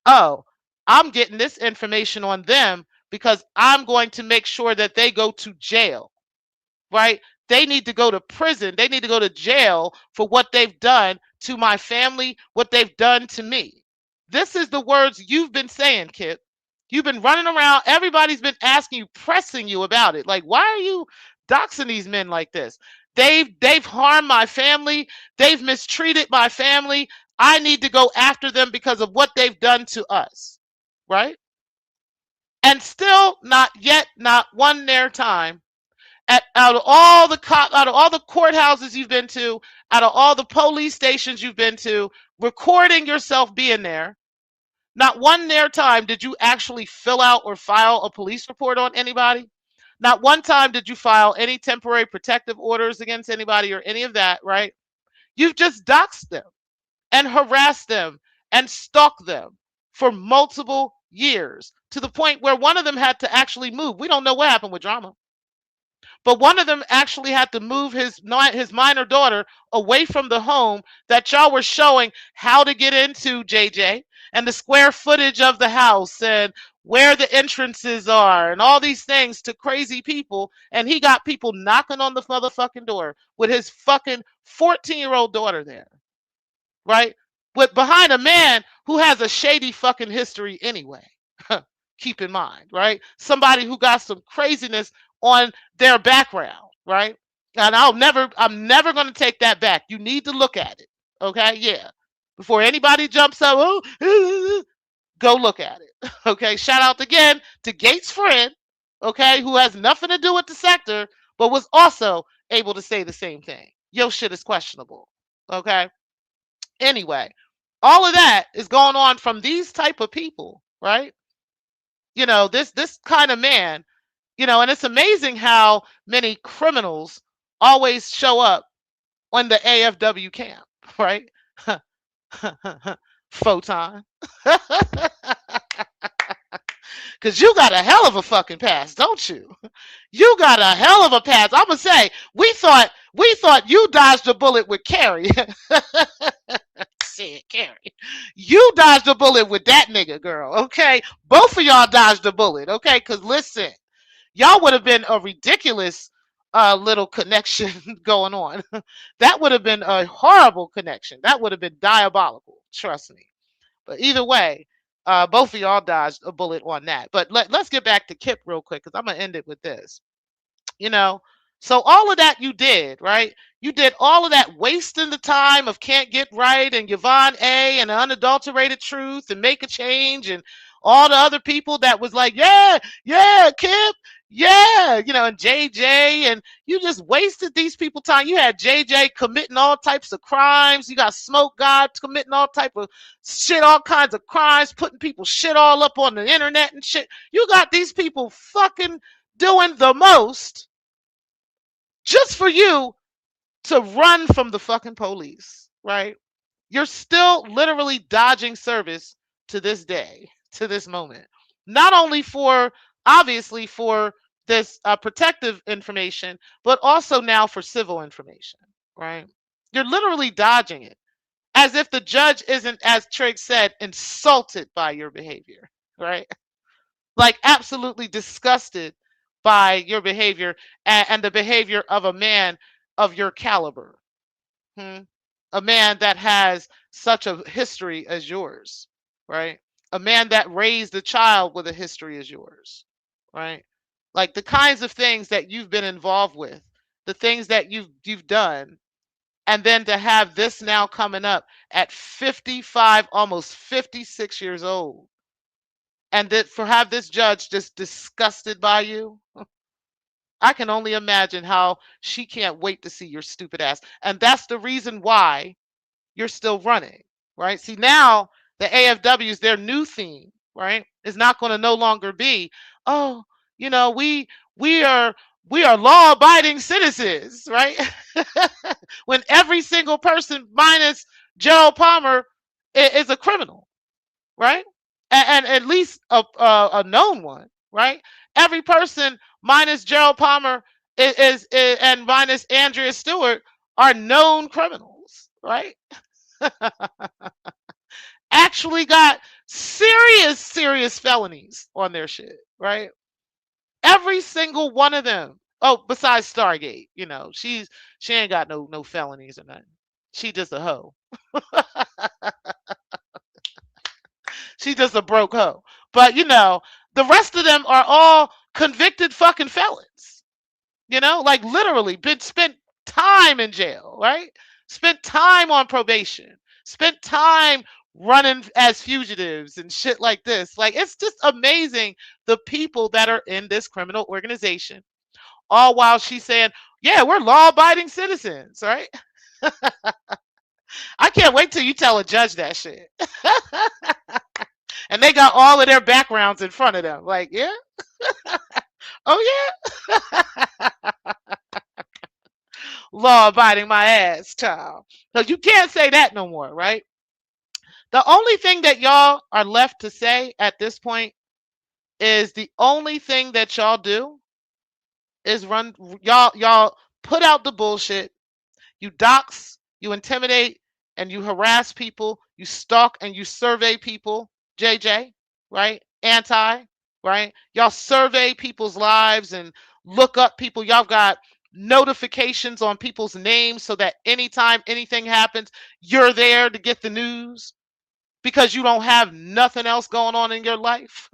oh, I'm getting this information on them because I'm going to make sure that they go to jail, right? They need to go to prison. They need to go to jail for what they've done to my family, what they've done to me. This is the words you've been saying, Kip. You've been running around. Everybody's been asking you, pressing you about it. Like, why are you doxing these men like this? They've harmed my family. They've mistreated my family. I need to go after them because of what they've done to us, right? And still, not yet, not one near time, out of all the out of all the courthouses you've been to, out of all the police stations you've been to, recording yourself being there, not one near time did you actually fill out or file a police report on anybody. Not one time did you file any temporary protective orders against anybody or any of that, right? You've just doxed them and harassed them and stalked them for multiple years, to the point where one of them had to actually move. We don't know what happened with Drama. But one of them actually had to move his minor daughter away from the home that y'all were showing how to get into, JJ, and the square footage of the house and where the entrances are and all these things to crazy people. And he got people knocking on the motherfucking door with his fucking 14-year-old daughter there, right? With behind a man who has a shady fucking history anyway. Keep in mind, right? Somebody who got some craziness on their background, right? And I'm never going to take that back. You need to look at it. Okay? Yeah. Before anybody jumps up, oh, go look at it. Okay? Shout out again to Gates' friend, okay, who has nothing to do with the sector, but was also able to say the same thing. Your shit is questionable. Okay? Anyway, all of that is going on from these type of people, right? This kind of man, and it's amazing how many criminals always show up on the AFW camp, right? Photon. Cause you got a hell of a fucking pass, don't you? You got a hell of a pass. I'ma say, we thought you dodged a bullet with Carrie. Shit, Carrie. You dodged a bullet with that nigga, girl. Okay? Both of y'all dodged a bullet, okay? Cause listen, y'all would have been a ridiculous little connection going on. That would have been a horrible connection. That would have been diabolical. Trust me. But either way, both of y'all dodged a bullet on that. But let's get back to Kip real quick because I'm gonna end it with this. You know, so all of that you did, right? You did all of that wasting the time of Can't Get Right and Yvonne A and Unadulterated Truth and Make a Change and all the other people that was like, yeah, yeah, Kip, yeah, and JJ, and you just wasted these people time. You had JJ committing all types of crimes. You got Smoke God committing all type of shit, all kinds of crimes, putting people shit all up on the internet and shit. You got these people fucking doing the most just for you to run from the fucking police, right? You're still literally dodging service to this day, to this moment. Not only for, obviously, for this protective information, but also now for civil information, right? You're literally dodging it as if the judge isn't, as Trigg said, insulted by your behavior, right? Like absolutely disgusted by your behavior and the behavior of a man of your caliber. Hmm? A man that has such a history as yours, right? A man that raised a child with a history as yours, right? Like the kinds of things that you've been involved with, the things that you've done, and then to have this now coming up at 55, almost 56 years old, and that for have this judge just disgusted by you. I can only imagine how she can't wait to see your stupid ass. And that's the reason why you're still running, right? See, now the AFW is their new theme, right? Is not going to no longer be, oh, we are we are law-abiding citizens, right? When every single person minus Gerald Palmer is a criminal, right? And at least a known one, right? Every person minus Gerald Palmer and minus Andrea Stewart are known criminals, right? Actually got serious felonies on their shit, right? Every single one of them. Oh, besides Stargate, she ain't got no felonies or nothing. She just a hoe. She's just a broke hoe. But the rest of them are all convicted fucking felons. Like literally been spent time in jail, right? Spent time on probation, spent time running as fugitives and shit like this. Like it's just amazing the people that are in this criminal organization. All while she's saying, yeah, we're law-abiding citizens, right? I can't wait till you tell a judge that shit. And they got all of their backgrounds in front of them. Like, yeah, oh yeah, law abiding my ass, child. So you can't say that no more, right? The only thing that y'all are left to say at this point is the only thing that y'all do is run. Y'all put out the bullshit. You dox, you intimidate, and you harass people. You stalk and you survey people. JJ, right? Anti, right? Y'all survey people's lives and look up people. Y'all got notifications on people's names so that anytime anything happens, you're there to get the news because you don't have nothing else going on in your life.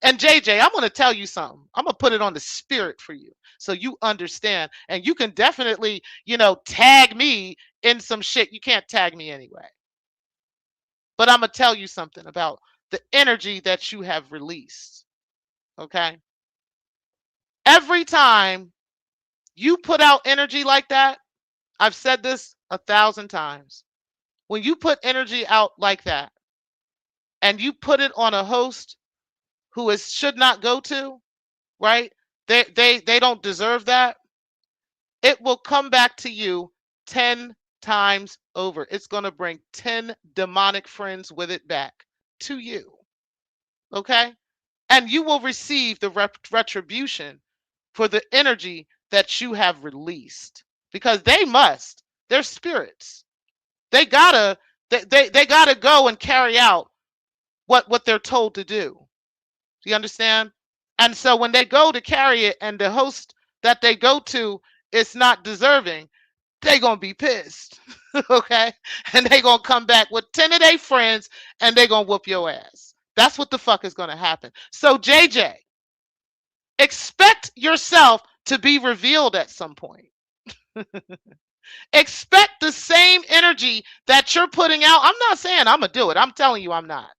And JJ, I'm going to tell you something. I'm going to put it on the spirit for you so you understand. And you can definitely, tag me in some shit. You can't tag me anyway. But I'm going to tell you something about the energy that you have released. Okay. Every time you put out energy like that, I've said this 1,000 times. When you put energy out like that and you put it on a host who is should not go to, right? They don't deserve that. It will come back to you 10 times over. It's going to bring 10 demonic friends with it back to you. Okay? And you will receive the retribution for the energy that you have released because they must. They're spirits. They gotta they gotta go and carry out what they're told to do. Do you understand? And so when they go to carry it and the host that they go to is not deserving, they gonna be pissed. Okay? And they gonna come back with 10 of their friends and they gonna whoop your ass. That's what the fuck is gonna happen. So JJ, expect yourself to be revealed at some point. Expect the same energy that you're putting out. I'm not saying I'm gonna do it. I'm telling you I'm not.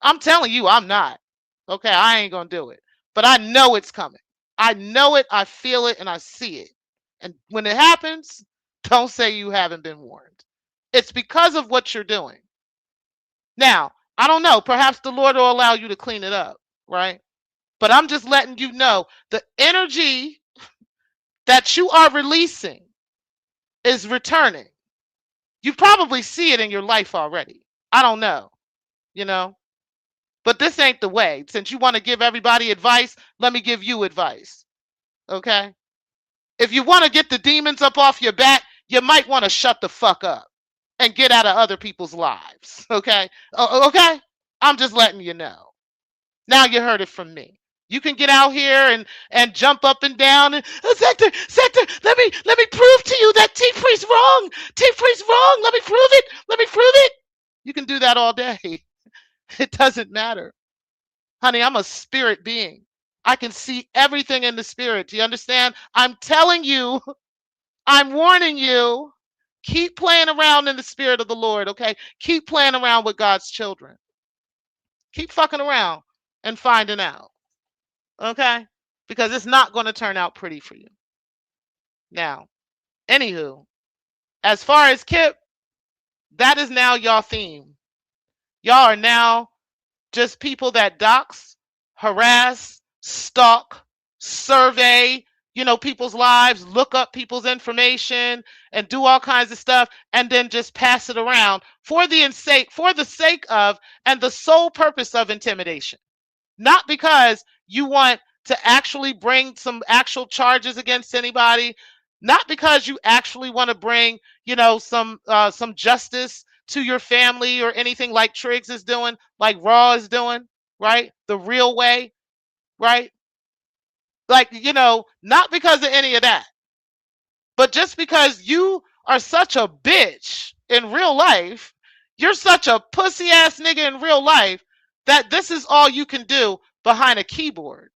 I'm telling you I'm not. Okay, I ain't gonna do it. But I know it's coming. I know it, I feel it, and I see it. And when it happens, don't say you haven't been warned. It's because of what you're doing. Now, I don't know. Perhaps the Lord will allow you to clean it up, right? But I'm just letting you know the energy that you are releasing is returning. You probably see it in your life already. I don't know, you know, but this ain't the way. Since you want to give everybody advice, let me give you advice. Okay. If you want to get the demons up off your back, you might want to shut the fuck up and get out of other people's lives. Okay. Okay. I'm just letting you know. Now you heard it from me. You can get out here and jump up and down and Sector, let me prove to you that T Priest wrong. T Priest wrong. Let me prove it. Let me prove it. You can do that all day. It doesn't matter. Honey, I'm a spirit being. I can see everything in the spirit. Do you understand? I'm telling you, I'm warning you. Keep playing around in the spirit of the Lord, okay? Keep playing around with God's children. Keep fucking around and finding out. Okay? Because it's not going to turn out pretty for you. Now, anywho, as far as Kip, that is now y'all theme. Y'all are now just people that dox, harass, stalk, survey, people's lives, look up people's information and do all kinds of stuff and then just pass it around for the sake of and the sole purpose of intimidation. Not because you want to actually bring some actual charges against anybody, not because you actually want to bring, some justice to your family or anything like Triggs is doing, like Raw is doing, right? The real way, right? Like, not because of any of that, but just because you are such a bitch in real life, you're such a pussy ass nigga in real life that this is all you can do behind a keyboard,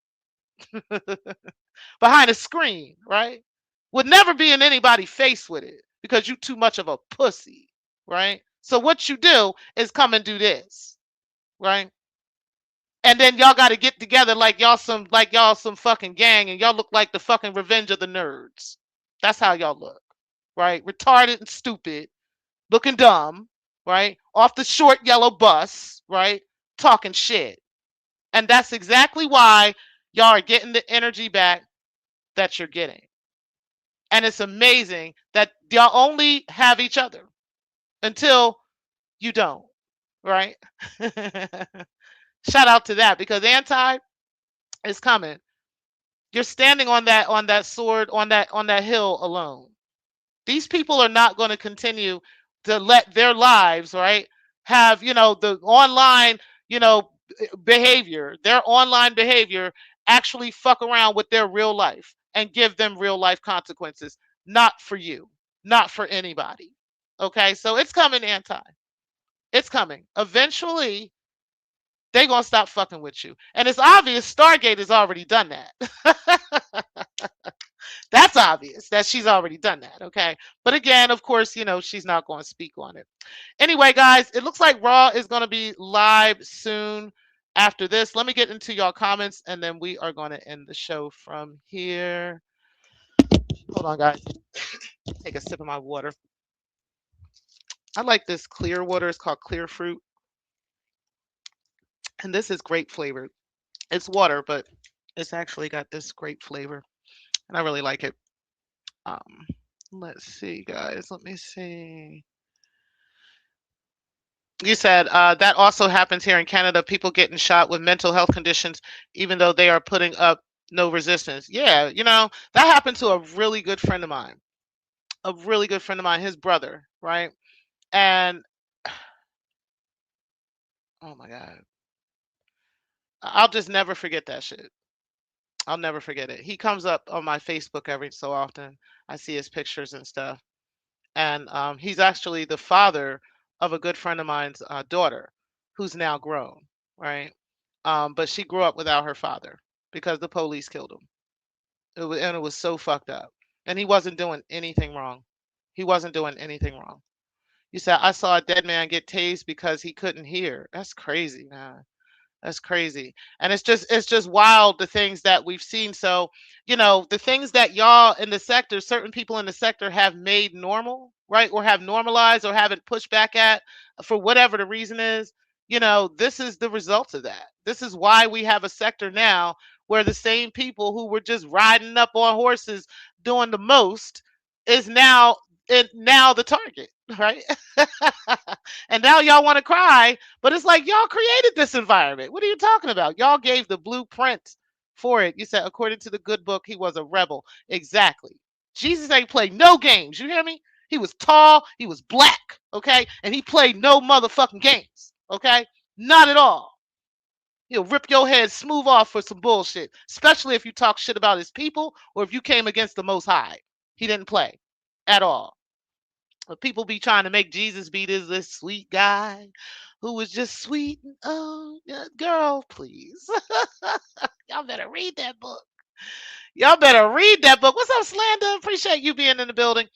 behind a screen, right? Would never be in anybody's face with it because you too much of a pussy, right? So what you do is come and do this, right? And then y'all got to get together like y'all some fucking gang and y'all look like the fucking Revenge of the Nerds. That's how y'all look, right? Retarded and stupid, looking dumb, right? Off the short yellow bus, right? Talking shit. And that's exactly why y'all are getting the energy back that you're getting. And it's amazing that y'all only have each other until you don't, right? Shout out to that because anti is coming. You're standing on that sword on that hill alone. These people are not going to continue to let their lives, right, have, the online, behavior, their online behavior actually fuck around with their real life and give them real life consequences. Not for you, not for anybody. Okay, so it's coming, anti. It's coming. Eventually, They gonna stop fucking with you. And it's obvious Stargate has already done that. That's obvious that she's already done that. Okay. But again, of course, she's not going to speak on it. Anyway, guys, it looks like Raw is going to be live soon after this. Let me get into y'all comments and then we are going to end the show from here. Hold on, guys. Take a sip of my water. I like this clear water. It's called Clear Fruit. And this is grape flavored. It's water, but it's actually got this grape flavor. And I really like it. Um, let's see, guys. Let me see. You said that also happens here in Canada. People getting shot with mental health conditions, even though they are putting up no resistance. Yeah, that happened to a really good friend of mine. A really good friend of mine, his brother, right? And oh my God, I'll just never forget that shit. I'll never forget it. He comes up on my Facebook every so often. I see his pictures and stuff. And he's actually the father of a good friend of mine's daughter, who's now grown, right? But she grew up without her father because the police killed him. And it was so fucked up. And he wasn't doing anything wrong. He wasn't doing anything wrong. You said I saw a dead man get tased because he couldn't hear. That's crazy, man. That's crazy. And it's just wild the things that we've seen. So, the things that y'all in the sector, certain people in the sector have made normal, right? Or have normalized or haven't pushed back at for whatever the reason is, this is the result of that. This is why we have a sector now where the same people who were just riding up on horses doing the most is now the target, right? And now y'all want to cry, but it's like y'all created this environment. What are you talking about? Y'all gave the blueprint for it. You said, according to the good book, he was a rebel. Exactly. Jesus ain't played no games. You hear me? He was tall, he was black, okay? And he played no motherfucking games, okay? Not at all. He'll rip your head smooth off for some bullshit, especially if you talk shit about his people or if you came against the Most High. He didn't play at all. But people be trying to make Jesus be this sweet guy who was just sweet. Oh, yeah, girl, please. Y'all better read that book. Y'all better read that book. What's up, Slander? Appreciate you being in the building.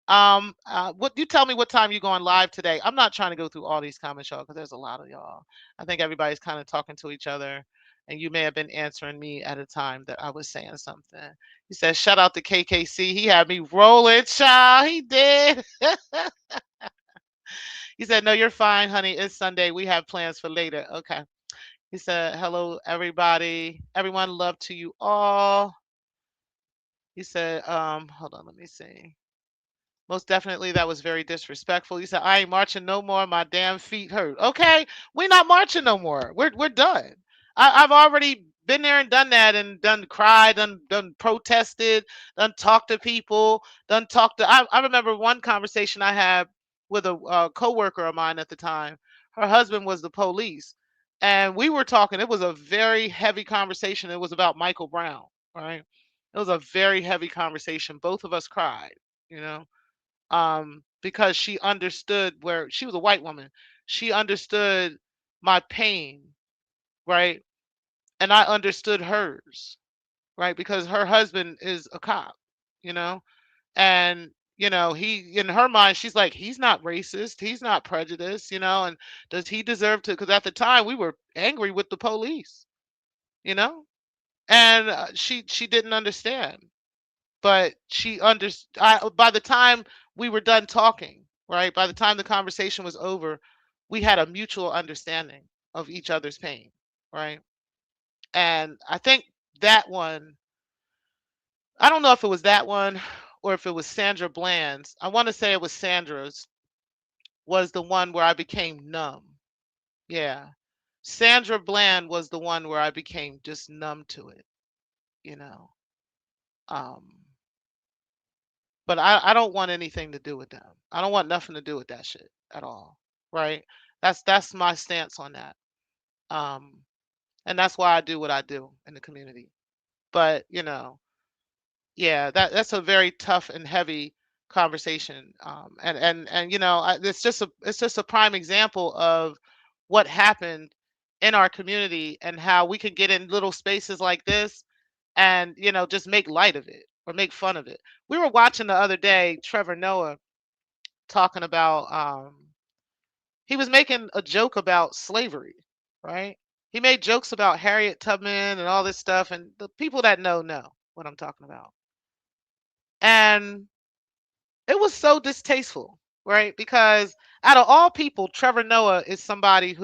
What you tell me what time you going live today? I'm not trying to go through all these comments, y'all, because there's a lot of y'all. I think everybody's kind of talking to each other, and you may have been answering me at a time that I was saying something. He said, "Shout out to KKC. He had me rolling, child. He did." He said, "No, you're fine, honey. It's Sunday. We have plans for later." Okay. He said, "Hello, everybody. Everyone, love to you all." He said, hold on, let me see. Most definitely, that was very disrespectful. He said, "I ain't marching no more. My damn feet hurt." Okay, we're not marching no more. We're done. I've already been there and done that and done cried, done protested, done talked to people, done talked to. I remember one conversation I had with a coworker of mine at the time. Her husband was the police, and we were talking. It was a very heavy conversation. It was about Michael Brown, right? It was a very heavy conversation. Both of us cried, you know because she understood where she was a white woman. She understood my pain, right? And I understood hers, right? Because her husband is a cop, you know? And, he, in her mind, she's like, he's not racist. He's not prejudiced, and does he deserve to? Because at the time we were angry with the police, you know? And she didn't understand. But she understood. By the time we were done talking, right? By the time the conversation was over, we had a mutual understanding of each other's pain, right? And I think that one, I don't know if it was that one or if it was Sandra Bland's. I want to say it was Sandra's, was the one where I became numb. Yeah. Sandra Bland was the one where I became just numb to it, you know. Um, But I don't want anything to do with them. I don't want nothing to do with that shit at all. Right? That's my stance on that. Um, and that's why I do what I do in the community. But yeah, that's a very tough and heavy conversation. And it's just a prime example of what happened in our community and how we can get in little spaces like this and, just make light of it or make fun of it. We were watching the other day Trevor Noah talking about he was making a joke about slavery, right? He made jokes about Harriet Tubman and all this stuff, and the people that know what I'm talking about. And it was so distasteful, right? Because out of all people, Trevor Noah is somebody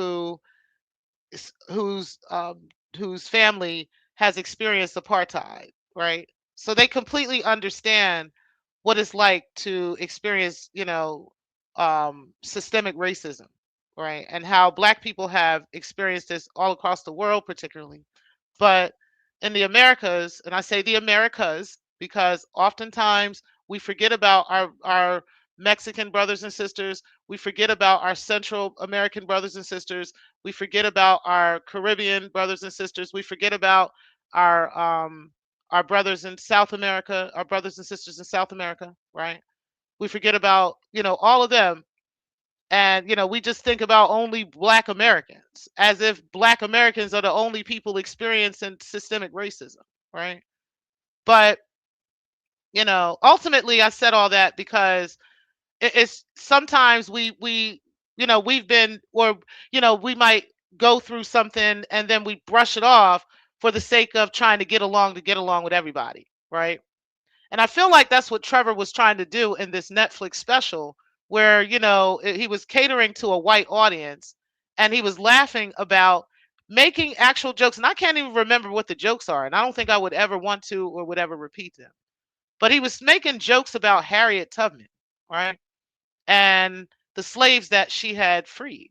is, whose family has experienced apartheid, right? So they completely understand what it's like to experience, systemic racism, right? And how Black people have experienced this all across the world, particularly. But in the Americas, and I say the Americas because oftentimes we forget about our Mexican brothers and sisters, we forget about our Central American brothers and sisters, we forget about our Caribbean brothers and sisters, we forget about our um our brothers in South America, our brothers and sisters in South America, right? We forget about, all of them. And, we just think about only Black Americans as if Black Americans are the only people experiencing systemic racism, right? But, ultimately, I said all that because it's sometimes we've been, or, we might go through something and then we brush it off for the sake of trying to get along with everybody, right? And I feel like that's what Trevor was trying to do in this Netflix special, where, he was catering to a white audience and he was laughing about making actual jokes. And I can't even remember what the jokes are. And I don't think I would ever want to or would ever repeat them. But he was making jokes about Harriet Tubman, right? And the slaves that she had freed.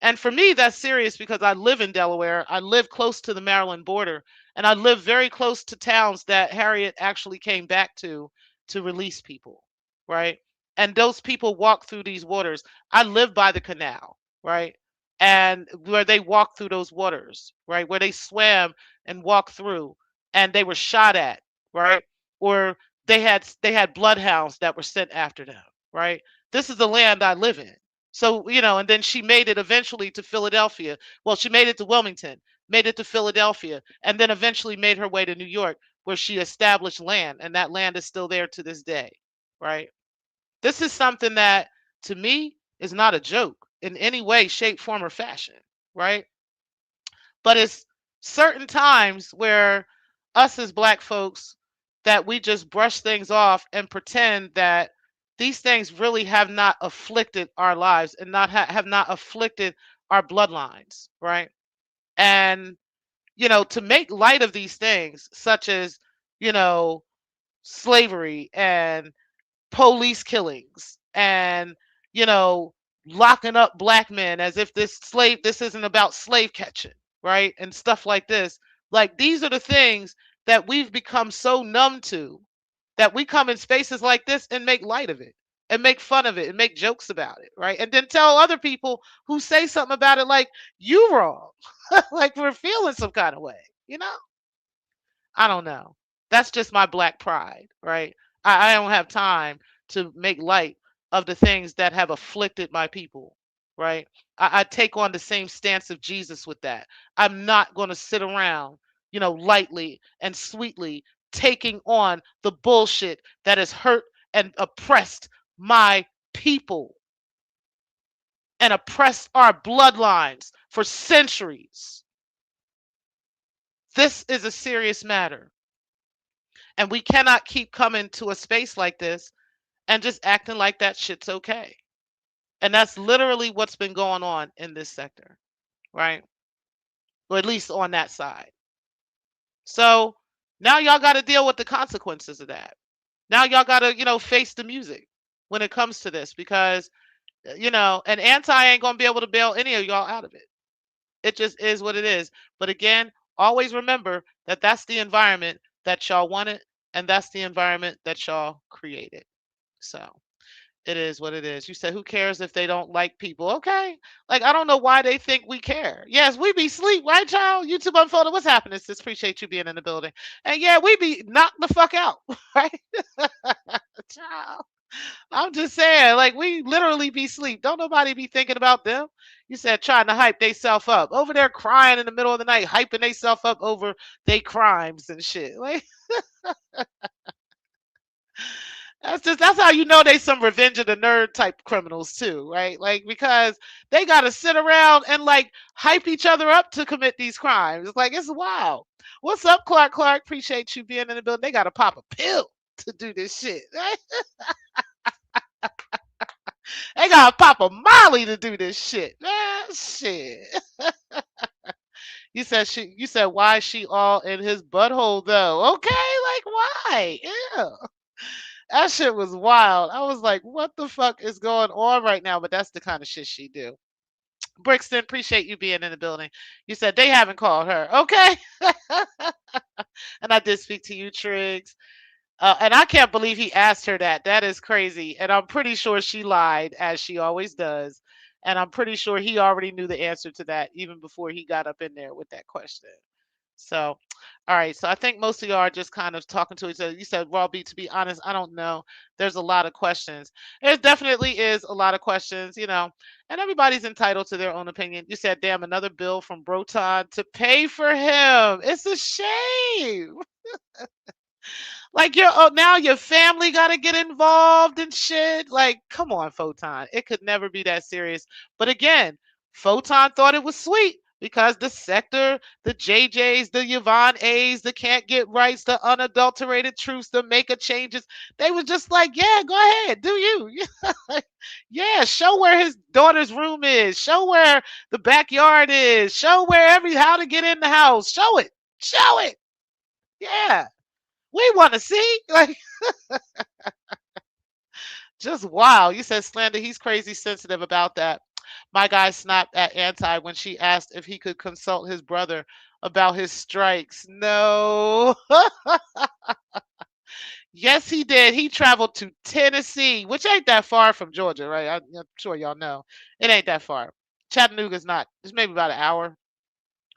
And for me, that's serious because I live in Delaware. I live close to the Maryland border, and I live very close to towns that Harriet actually came back to release people, right? And those people walk through these waters. I live by the canal, right? And where they walked through those waters, right? Where they swam and walked through, and they were shot at, right? Or they had bloodhounds that were sent after them, right? This is the land I live in. So, and then she made it eventually to Philadelphia. Well, she made it to Wilmington, made it to Philadelphia, and then eventually made her way to New York, where she established land, and that land is still there to this day, right? This is something that, to me, is not a joke in any way, shape, form, or fashion, right? But it's certain times where us as Black folks, that we just brush things off and pretend that these things really have not afflicted our lives and have not afflicted our bloodlines, right? And, to make light of these things, such as, you know, slavery and police killings and, you know locking up Black men as if this isn't about slave catching, right? And stuff like this. Like, these are the things that we've become so numb to, that we come in spaces like this and make light of it and make fun of it and make jokes about it, right? And then tell other people who say something about it, like, you wrong. Like we're feeling some kind of way, you know I don't know. That's just my Black pride, right? I don't have time to make light of the things that have afflicted my people, right? I take on the same stance of Jesus with that. I'm not going to sit around, lightly and sweetly taking on the bullshit that has hurt and oppressed my people and oppressed our bloodlines for centuries. This is a serious matter. And we cannot keep coming to a space like this and just acting like that shit's okay. And that's literally what's been going on in this sector, right? Or at least on that side. So now y'all got to deal with the consequences of that. Now y'all got to, face the music when it comes to this, because, an anti ain't going to be able to bail any of y'all out of it. It just is what it is. But again, always remember that that's the environment that y'all wanted, and that's the environment that y'all created. So it is what it is. You said, who cares if they don't like people? Okay. Like, I don't know why they think we care. Yes, we be sleep, right, child? YouTube unfolded. What's happening, sis? Appreciate you being in the building. And yeah, we be knocked the fuck out, right? Child. I'm just saying, like we literally be sleep. Don't nobody be thinking about them. You said trying to hype they self up over there, crying in the middle of the night, hyping they self up over they crimes and shit. Like that's how you know they some revenge of the nerd type criminals too, right? Like because they gotta sit around and like hype each other up to commit these crimes. It's like it's wild. What's up, Clark? Clark, appreciate you being in the building. They gotta pop a pill to do this shit. Right? They gotta pop a Molly to do this shit. Man, shit. You said why is she all in his butthole though? Okay, like why? Yeah. That shit was wild. I was like, what the fuck is going on right now? But that's the kind of shit she do. Brixton, appreciate you being in the building. You said they haven't called her. Okay. And I did speak to you, Triggs. And I can't believe he asked her that. That is crazy. And I'm pretty sure she lied, as she always does. And I'm pretty sure he already knew the answer to that even before he got up in there with that question. So, all right. So I think most of y'all are just kind of talking to each other. You said raw beat. To be honest, I don't know. There's a lot of questions. There definitely is a lot of questions, and everybody's entitled to their own opinion. You said, damn, another bill from Broton to pay for him. It's a shame. Like now your family got to get involved and shit. Like, come on, Photon. It could never be that serious. But again, Photon thought it was sweet because the sector, the JJs, the Yvonne A's, the can't get rights, the unadulterated truths, the maker changes. They was just like, yeah, go ahead, do you? Yeah, show where his daughter's room is. Show where the backyard is. Show where how to get in the house. Show it. Show it. Yeah. We want to see. Like, just wow. You said slander. He's crazy sensitive about that. My guy snapped at Anti when she asked if he could consult his brother about his strikes. No. Yes, he did. He traveled to Tennessee, which ain't that far from Georgia, right? I'm sure y'all know. It ain't that far. Chattanooga's not. It's maybe about an hour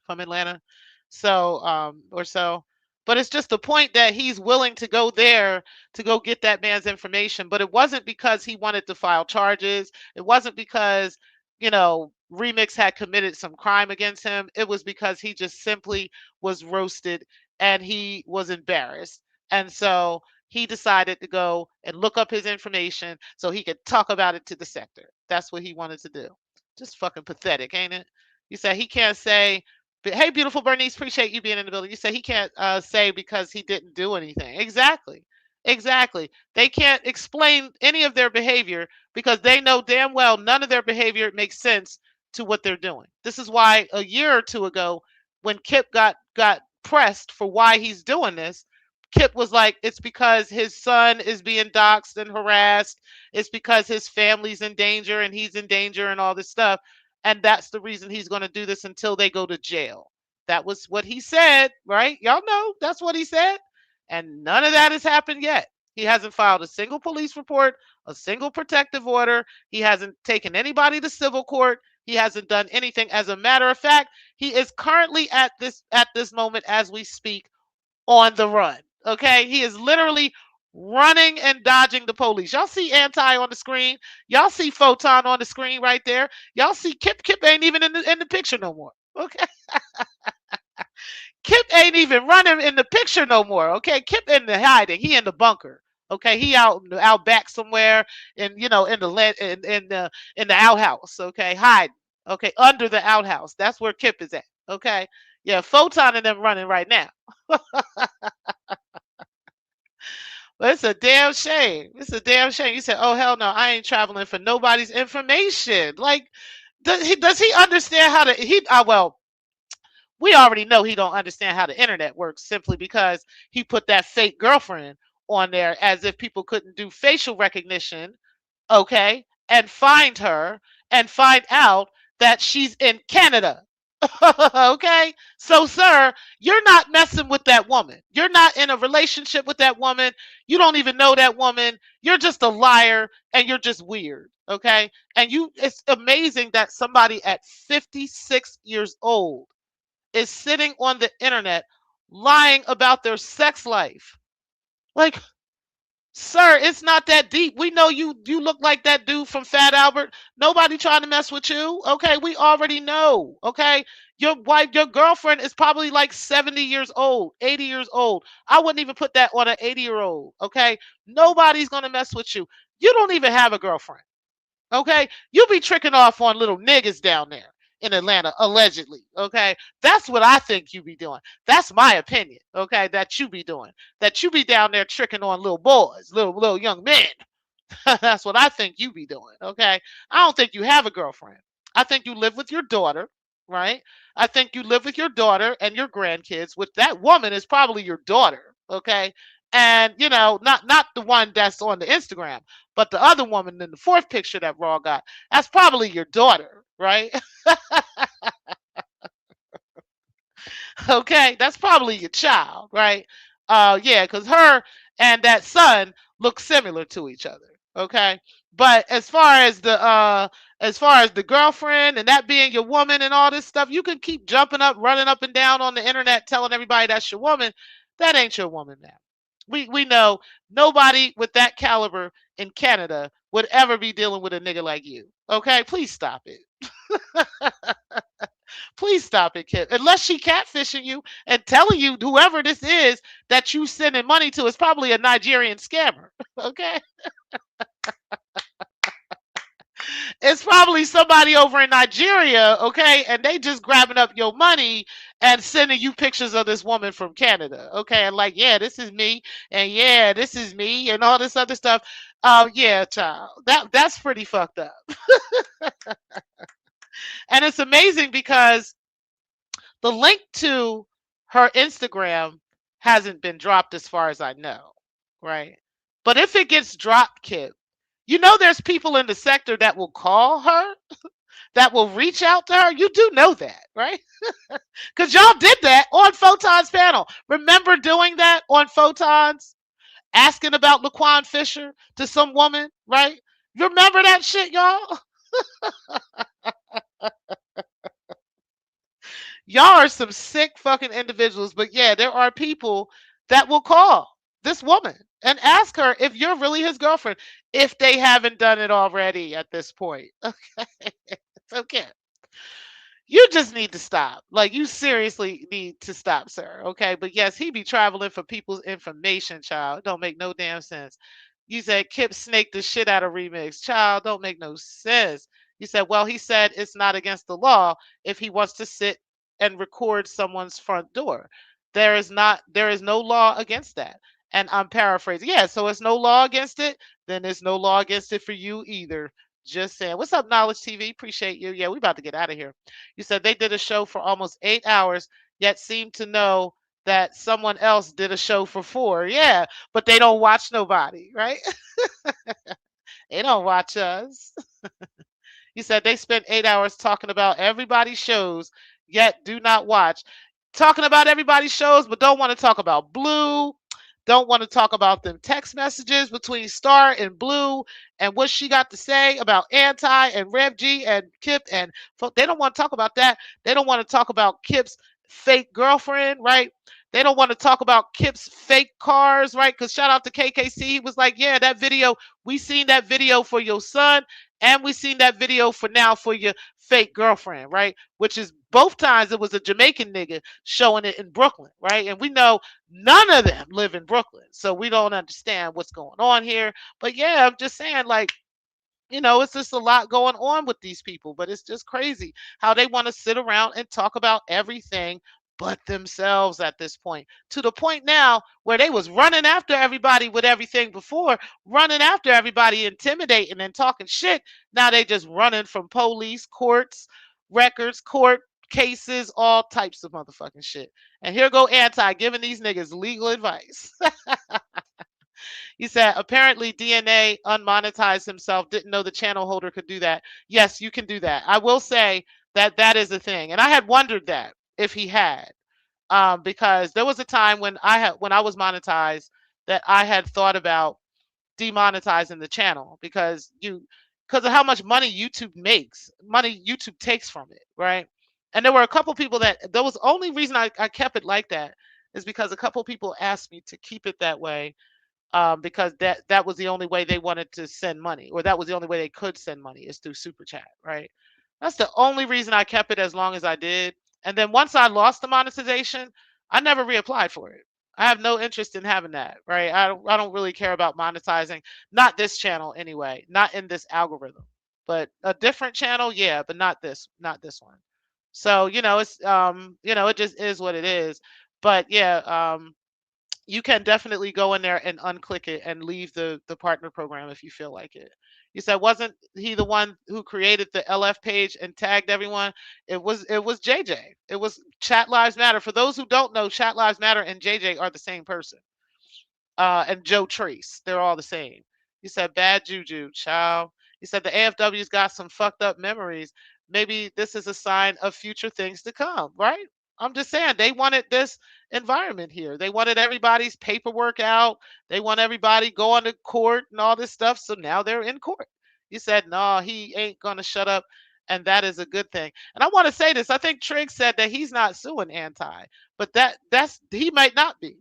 from Atlanta. So, or so. But it's just the point that he's willing to go there to go get that man's information. But it wasn't because he wanted to file charges. It wasn't because, Remix had committed some crime against him. It was because he just simply was roasted and he was embarrassed. And so he decided to go and look up his information so he could talk about it to the sector. That's what he wanted to do. Just fucking pathetic, ain't it? You say he can't say, hey, beautiful Bernice, appreciate you being in the building. You say he can't say because he didn't do anything. Exactly. Exactly. They can't explain any of their behavior because they know damn well none of their behavior makes sense to what they're doing. This is why a year or two ago, when Kip got pressed for why he's doing this, Kip was like, it's because his son is being doxxed and harassed. It's because his family's in danger and he's in danger and all this stuff. And that's the reason he's going to do this until they go to jail. That was what he said, right? Y'all know that's what he said. And none of that has happened yet. He hasn't filed a single police report, a single protective order. He hasn't taken anybody to civil court. He hasn't done anything. As a matter of fact, he is currently at this moment as we speak on the run. Okay, he is literally running and dodging the police. Y'all see Anti on the screen. Y'all see Photon on the screen right there. Y'all see Kip. Kip ain't even in the picture no more. Okay, Kip ain't even running in the picture no more. Okay, Kip in the hiding. He in the bunker. Okay, he out back somewhere in the in the outhouse. Okay, hiding. Okay, under the outhouse. That's where Kip is at. Okay, yeah, Photon and them running right now. But it's a damn shame. It's a damn shame. You said, "Oh hell no, I ain't traveling for nobody's information." Like, does he understand how to? Well, we already know he don't understand how the internet works simply because he put that fake girlfriend on there as if people couldn't do facial recognition, okay, and find her and find out that she's in Canada. Okay? So, sir, you're not messing with that woman. You're not in a relationship with that woman. You don't even know that woman. You're just a liar and you're just weird. Okay? And it's amazing that somebody at 56 years old is sitting on the internet lying about their sex life. Like, Sir, it's not that deep. We know you look like that dude from Fat Albert. Nobody trying to mess with you. Okay, we already know. Okay. Your wife, your girlfriend is probably like 70 years old, 80 years old. I wouldn't even put that on an 80-year-old. Okay. Nobody's gonna mess with you. You don't even have a girlfriend. Okay, you be tricking off on little niggas down there in Atlanta, allegedly. Okay, that's what I think you be doing. That's my opinion. Okay, that you be doing. That you be down there tricking on little boys, little young men. That's what I think you be doing. Okay. I don't think you have a girlfriend. I think you live with your daughter, right? I think you live with your daughter and your grandkids, which that woman is probably your daughter. Okay. And not the one that's on the Instagram, but the other woman in the fourth picture that Raw got. That's probably your daughter, right? Okay, that's probably your child, right? Yeah, because her and that son look similar to each other. Okay, but as far as the girlfriend and that being your woman and all this stuff, you can keep jumping up, running up and down on the internet, telling everybody that's your woman. That ain't your woman, man. We know nobody with that caliber in Canada would ever be dealing with a nigga like you. Okay, please stop it. Please stop it, kid. Unless she catfishing you and telling you whoever this is that you sending money to is probably a Nigerian scammer. Okay. It's probably somebody over in Nigeria, okay, and they just grabbing up your money and sending you pictures of this woman from Canada, okay, and like, yeah, this is me, and yeah, this is me, and all this other stuff. Yeah, child, that's pretty fucked up, and it's amazing because the link to her Instagram hasn't been dropped as far as I know, right? But if it gets dropped, Kip, there's people in the sector that will call her, that will reach out to her. You do know that, right? Because y'all did that on Photon's panel. Remember doing that on Photon's, asking about Laquan Fisher to some woman, right? You remember that shit, y'all? Y'all are some sick fucking individuals. But yeah, there are people that will call this woman and ask her if you're really his girlfriend, if they haven't done it already at this point. Okay. It's okay. You just need to stop. Like, you seriously need to stop, sir. Okay. But yes, he be traveling for people's information, child. It don't make no damn sense. You said Kip snaked the shit out of remix. Child, don't make no sense. You said, well, he said it's not against the law if he wants to sit and record someone's front door. There is no law against that. And I'm paraphrasing. Yeah, so it's no law against it, then there's no law against it for you either. Just saying. What's up, Knowledge TV? Appreciate you. Yeah, we about to get out of here. You said they did a show for almost 8 hours, yet seemed to know that someone else did a show for 4. Yeah, but they don't watch nobody, right? They don't watch us. You said they spent 8 hours talking about everybody's shows, yet do not watch. Talking about everybody's shows, but don't want to talk about Blue. Don't want to talk about them text messages between Star and Blue and what she got to say about Anti and Rev G and Kip. And they don't want to talk about that. They don't want to talk about Kip's fake girlfriend, right? They don't want to talk about Kip's fake cars, right? Because shout out to KKC. He was like, yeah, that video, we seen that video for your son, and we seen that video for now for your fake girlfriend, right? Which is both times it was a Jamaican nigga showing it in Brooklyn, right? And we know none of them live in Brooklyn. So we don't understand what's going on here. But yeah, I'm just saying, like, it's just a lot going on with these people, but it's just crazy how they want to sit around and talk about everything but themselves at this point. To the point now where they was running after everybody with everything before, running after everybody, intimidating and talking shit. Now they just running from police, courts, records, court cases, all types of motherfucking shit. And here go Anti giving these niggas legal advice. He said, apparently DNA unmonetized himself, didn't know the channel holder could do that. Yes, you can do that. I will say that that is a thing. And I had wondered that if he had, because there was a time when I was monetized that I had thought about demonetizing the channel because of how much money YouTube makes, money YouTube takes from it, right? And there were a couple people that was only reason I kept it like that is because a couple people asked me to keep it that way, because that was the only way they wanted to send money, or that was the only way they could send money is through super chat, right? That's the only reason I kept it as long as I did. And then once I lost the monetization, I never reapplied for it. I have no interest in having that, right? I don't really care about monetizing. Not this channel anyway, not in this algorithm. But a different channel, yeah, but not this one. So, it's it just is what it is. But yeah, you can definitely go in there and unclick it and leave the partner program if you feel like it. You said, wasn't he the one who created the LF page and tagged everyone? It was JJ. It was Chat Lives Matter. For those who don't know, Chat Lives Matter and JJ are the same person. And Joe Trace, they're all the same. You said bad juju, child. You said the AFW's got some fucked up memories. Maybe this is a sign of future things to come, right? I'm just saying they wanted this environment here. They wanted everybody's paperwork out. They want everybody going to court and all this stuff. So now they're in court. You said, no, he ain't gonna shut up. And that is a good thing. And I want to say this. I think Trigg said that he's not suing anti, but that's he might not be.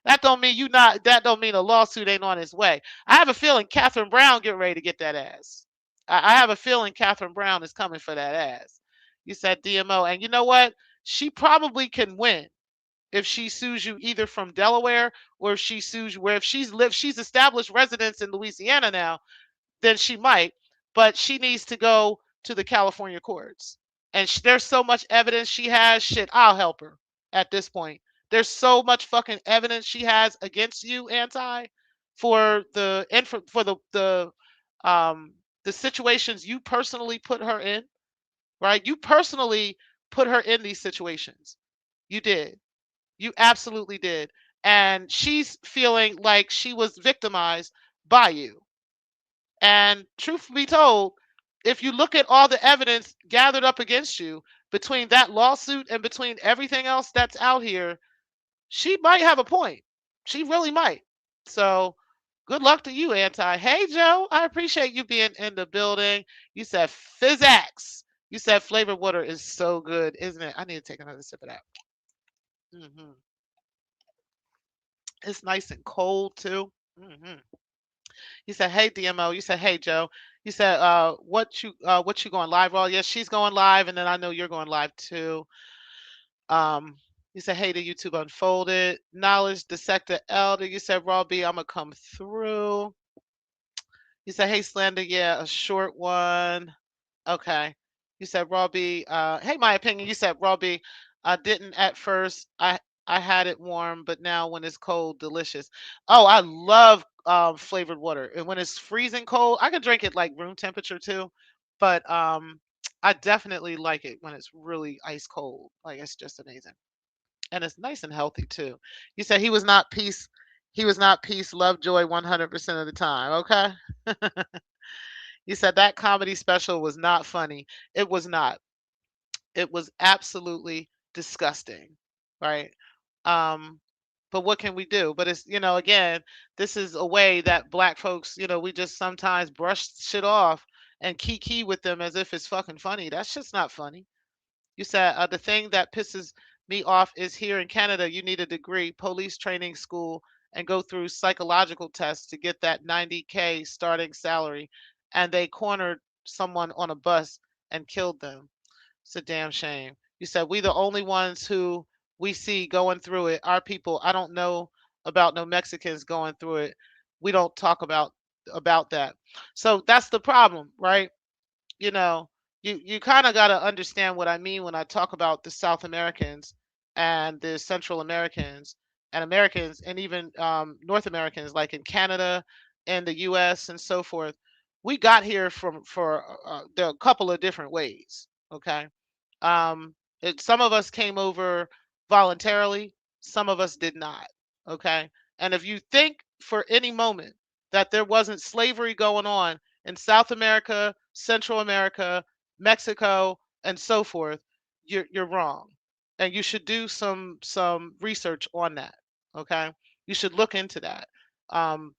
That don't mean a lawsuit ain't on its way. I have a feeling Catherine Brown getting ready to get that ass. I have a feeling Catherine Brown is coming for that ass. You said DMO, and you know what? She probably can win if she sues you either from Delaware, or if she sues you where if she's established residence in Louisiana now, then she might, but she needs to go to the California courts. And there's so much evidence she has. Shit, I'll help her at this point. There's so much fucking evidence she has against you, anti, for the situations you personally put her in, right? You personally put her in these situations. You did. You absolutely did. And she's feeling like she was victimized by you. And truth be told, if you look at all the evidence gathered up against you between that lawsuit and between everything else that's out here, she might have a point. She really might. So good luck to you, Anti. Hey, Joe, I appreciate you being in the building. You said physics. You said flavored water is so good, isn't it? I need to take another sip of that. hmm It's nice and cold too. hmm You said, "Hey DMO." You said, "Hey Joe." You said, what you going live?" Well, yes, she's going live, and then I know you're going live too. Um, you said, "Hey to YouTube Unfolded." Knowledge Dissector Elder. You said, "Raw B, I'ma come through." You said, "Hey Slander." Yeah, a short one. Okay. You said Robbie, hey, my opinion. You said Robbie, I didn't at first. I had it warm, but now when it's cold, delicious. Oh, I love flavored water. And when it's freezing cold, I can drink it like room temperature too. But I definitely like it when it's really ice cold. Like it's just amazing. And it's nice and healthy too. You said he was not peace. He was not peace, love, joy 100% of the time. Okay. You said that comedy special was not funny. It was not. It was absolutely disgusting, right? Um, but what can we do? But it's, again, this is a way that black folks, we just sometimes brush shit off and kiki with them as if it's fucking funny. That's just not funny. You said the thing that pisses me off is here in Canada, you need a degree, police training school, and go through psychological tests to get that 90K starting salary. And they cornered someone on a bus and killed them. It's a damn shame. You said we the only ones who we see going through it. Our people. I don't know about no Mexicans going through it. We don't talk about that. So that's the problem, right? you know, you kind of got to understand what I mean when I talk about the South Americans and the Central Americans and Americans and even North Americans, like in Canada and the U.S. and so forth. We got here there are a couple of different ways. Okay, some of us came over voluntarily, some of us did not. Okay, and if you think for any moment that there wasn't slavery going on in South America, Central America, Mexico, and so forth, you're wrong. And you should do some research on that. Okay, you should look into that. Um,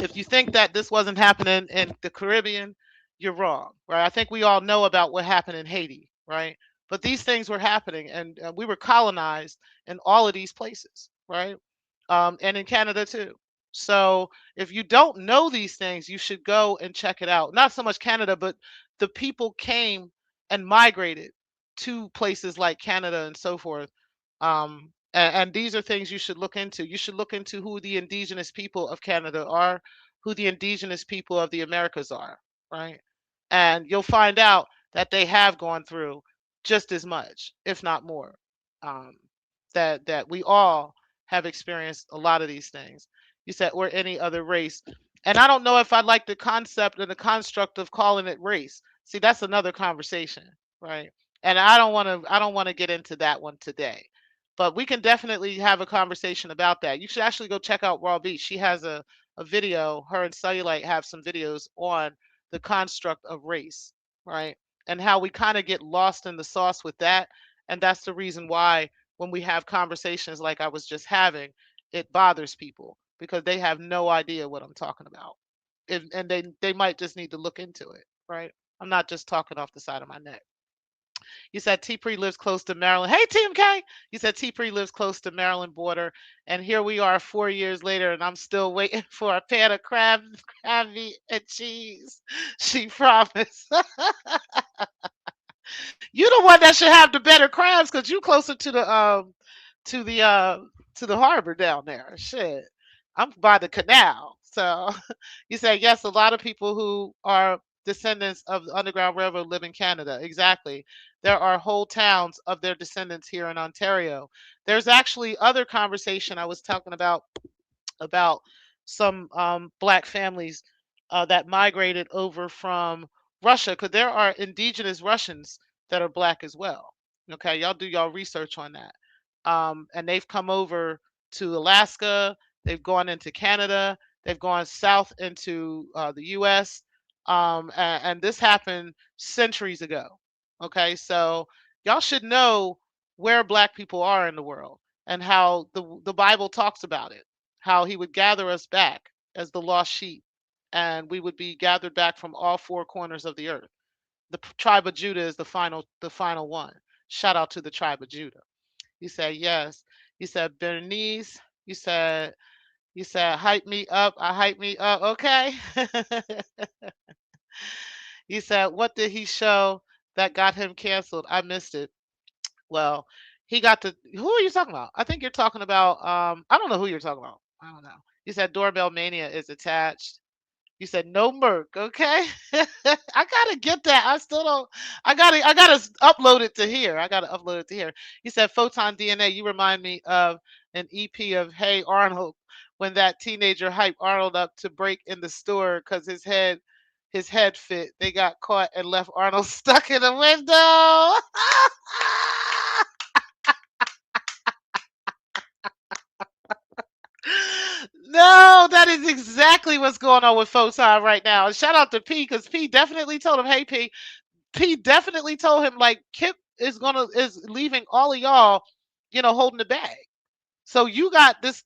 if you think that this wasn't happening in the Caribbean, you're wrong, right? I think we all know about what happened in Haiti, right? But these things were happening, and we were colonized in all of these places, right? And in Canada too. So if you don't know these things, you should go and check it out. Not so much Canada, but the people came and migrated to places like Canada and so forth. And these are things you should look into. You should look into who the indigenous people of Canada are, who the indigenous people of the Americas are, right? And you'll find out that they have gone through just as much, if not more. Um, that we all have experienced a lot of these things. You said, or any other race. And I don't know if I like the concept and the construct of calling it race. See, that's another conversation, right? And I don't want to get into that one today. But we can definitely have a conversation about that. You should actually go check out Raw Beach. She has a video, her and Cellulite have some videos on the construct of race, right? And how we kind of get lost in the sauce with that. And that's the reason why when we have conversations like I was just having, it bothers people because they have no idea what I'm talking about. And they might just need to look into it, right? I'm not just talking off the side of my neck. You said T Pre lives close to Maryland. Hey TMK. You said T Pre lives close to Maryland border. And here we are 4 years later, and I'm still waiting for a pan of crab meat and cheese. She promised. You the one that should have the better crabs because you closer to the to the harbor down there. Shit. I'm by the canal. So you say yes, a lot of people who are descendants of the Underground Railroad live in Canada. Exactly. There are whole towns of their descendants here in Ontario. There's actually other conversation I was talking about some black families that migrated over from Russia, because there are indigenous Russians that are black as well. Okay, y'all do y'all research on that. And they've come over to Alaska, they've gone into Canada, they've gone south into the US. And this happened centuries ago. Okay, so y'all should know where black people are in the world and how the Bible talks about it, how he would gather us back as the lost sheep, and we would be gathered back from all four corners of the earth. The tribe of Judah is the final one. Shout out to the tribe of Judah. You said yes. You said Bernice. You said hype me up. I hype me up. Okay. You said what did he show that got him canceled? I missed it. Well, he got to. Who are you talking about? I think you're talking about. I don't know who you're talking about. I don't know. You said Doorbell Mania is attached. You said no Merc. Okay. I gotta get that. I still don't. I gotta upload it to here. I gotta upload it to here. You said Photon DNA. You remind me of an EP of Hey Arnold when that teenager hyped Arnold up to break in the store because his head fit. They got caught and left Arnold stuck in the window. No, that is exactly what's going on with Photon right now. And shout out to P because P definitely told him, hey P. P definitely told him like Kip is leaving all of y'all, holding the bag. So you got this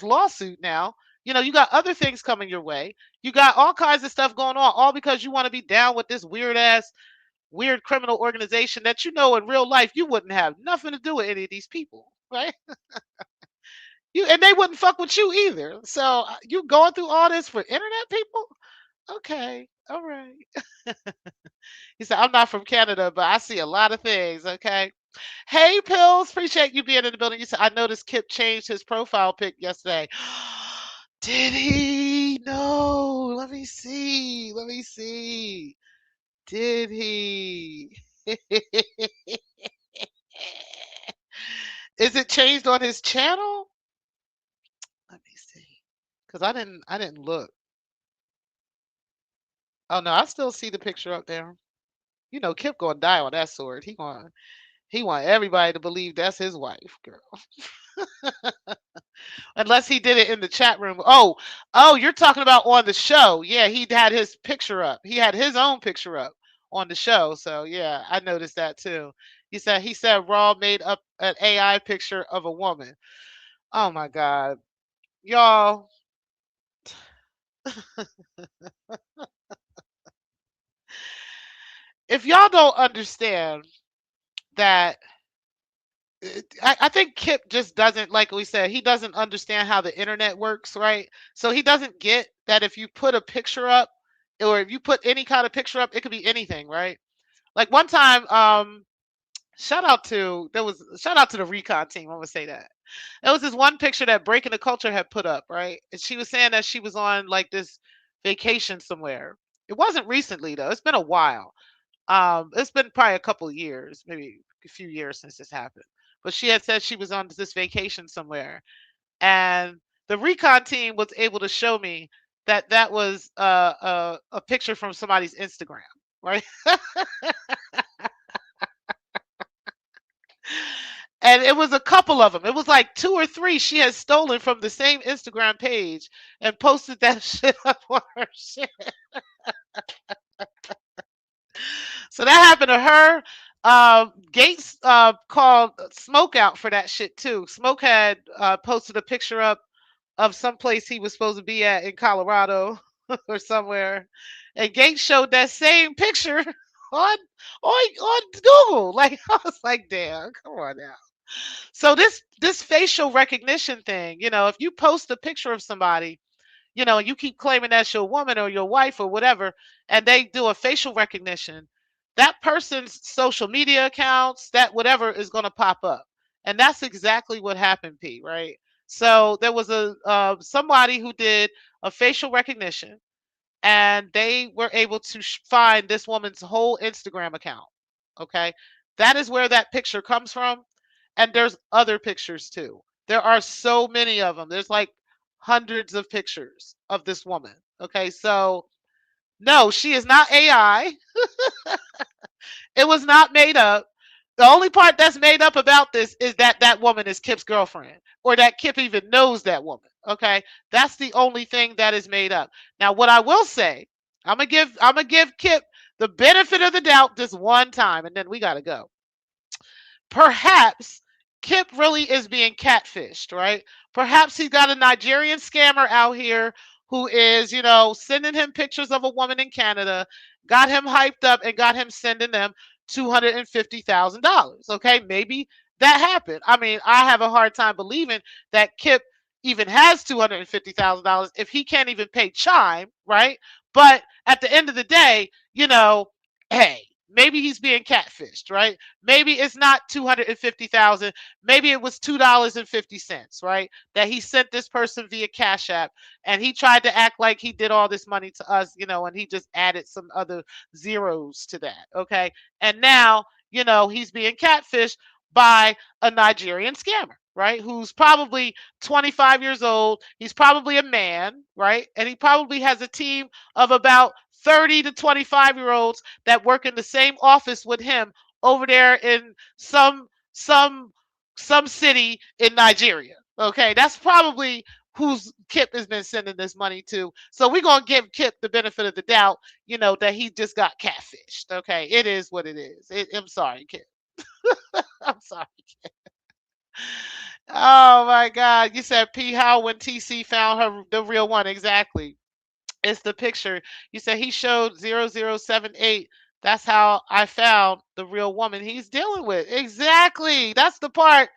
lawsuit now. You got other things coming your way. You got all kinds of stuff going on, all because you want to be down with this weird criminal organization that in real life you wouldn't have nothing to do with any of these people, right? And they wouldn't fuck with you either. So you going through all this for internet people? Okay, all right. He said, I'm not from Canada, but I see a lot of things. Okay. Hey, Pills, appreciate you being in the building. You said, I noticed Kip changed his profile pic yesterday. Did he? No. Let me see. Let me see. Did he? Is it changed on his channel? Let me see. Because I didn't look. Oh no, I still see the picture up there. Kip gonna die on that sword. He want everybody to believe that's his wife, girl. Unless he did it in the chat room. Oh, you're talking about on the show. Yeah, he had his picture up. He had his own picture up on the show. So yeah, I noticed that too. He said Raw made up an AI picture of a woman. Oh my God. Y'all, if y'all don't understand that I think Kip just doesn't, like we said, he doesn't understand how the internet works, right? So he doesn't get that if you put a picture up, or if you put any kind of picture up, it could be anything, right? Like one time, shout out to the recon team. I'm gonna say that. There was this one picture that Breaking the Culture had put up, right? And she was saying that she was on like this vacation somewhere. It wasn't recently though. It's been a while. It's been probably a couple of years, maybe a few years since this happened. But she had said she was on this vacation somewhere, and the recon team was able to show me that that was a picture from somebody's Instagram, right? And it was a couple of them. It was like two or three she had stolen from the same Instagram page and posted that shit up on her shit. So that happened to her. Gates called Smoke out for that shit too. Smoke had posted a picture up of some place he was supposed to be at in Colorado or somewhere, and Gates showed that same picture on on Google. Like I was like, damn, come on now. So this facial recognition thing, if you post a picture of somebody, and you keep claiming that's your woman or your wife or whatever, and they do a facial recognition, that person's social media accounts, that whatever is going to pop up. And that's exactly what happened, Pete, right? So there was a somebody who did a facial recognition, and they were able to find this woman's whole Instagram account. Okay. That is where that picture comes from. And there's other pictures too. There are so many of them. There's like hundreds of pictures of this woman. Okay. So, no, she is not AI. It was not made up. The only part that's made up about this is that that woman is Kip's girlfriend, or that Kip even knows that woman. Okay, that's the only thing that is made up. Now, what I will say, I'm gonna give Kip the benefit of the doubt this one time, and then we gotta go. Perhaps Kip really is being catfished, right? Perhaps he got a Nigerian scammer out here who is, sending him pictures of a woman in Canada, got him hyped up, and got him sending them $250,000. Okay, maybe that happened. I mean, I have a hard time believing that Kip even has $250,000 if he can't even pay Chime, right? But at the end of the day, hey, maybe he's being catfished, right? Maybe it's not 250,000. Maybe it was $2.50, right? That he sent this person via Cash App, and he tried to act like he did all this money to us, and he just added some other zeros to that. Okay. And now, he's being catfished by a Nigerian scammer, right? Who's probably 25 years old. He's probably a man, right? And he probably has a team of about 30 to 25-year-olds that work in the same office with him over there in some city in Nigeria. Okay, that's probably who's Kip has been sending this money to. So we're gonna give Kip the benefit of the doubt, that he just got catfished. Okay, it is what it is. I'm sorry, Kip. I'm sorry. Oh my God, you said P. How when TC found her the real one exactly. It's the picture. You said he showed 0078. That's how I found the real woman he's dealing with. Exactly. That's the part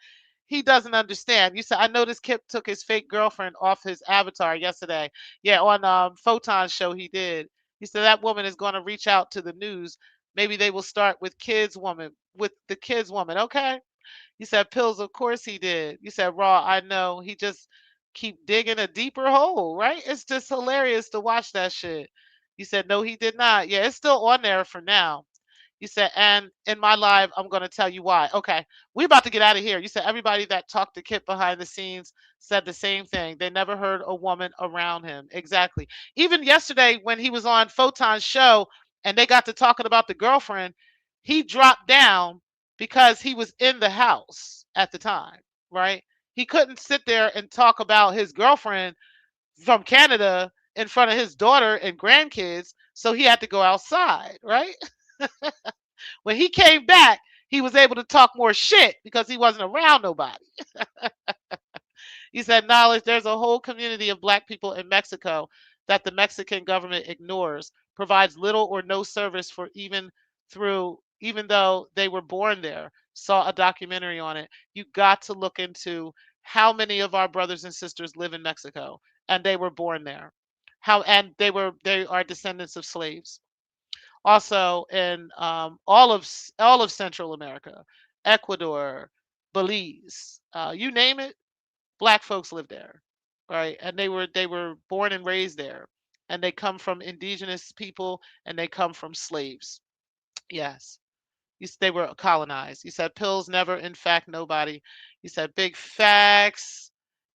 he doesn't understand. You said I noticed Kip took his fake girlfriend off his avatar yesterday. Yeah, on Photon show he did. He said that woman is going to reach out to the news. Maybe they will start with the kids woman. Okay. You said pills, of course he did. You said raw, I know. He just keep digging a deeper hole, right? It's just hilarious to watch that shit. You said no, he did not. Yeah, it's still on there for now. You said, and in my live, I'm going to tell you why. Okay, we're about to get out of here. You said everybody that talked to Kip behind the scenes said the same thing. They never heard a woman around him. Exactly. Even yesterday when he was on Photon's show and they got to talking about the girlfriend, he dropped down because he was in the house at the time, right? He couldn't sit there and talk about his girlfriend from Canada in front of his daughter and grandkids, so he had to go outside, right? When he came back, he was able to talk more shit because he wasn't around nobody. He said, knowledge, there's a whole community of black people in Mexico that the Mexican government ignores, provides little or no service for even through even though they were born there, saw a documentary on it. You got to look into how many of our brothers and sisters live in Mexico and they were born there. How and they are descendants of slaves. Also in all of Central America, Ecuador, Belize, you name it, black folks live there, right? And they were born and raised there, and they come from indigenous people, and they come from slaves. Yes. They were colonized. You said pills never, in fact, nobody. You said big facts.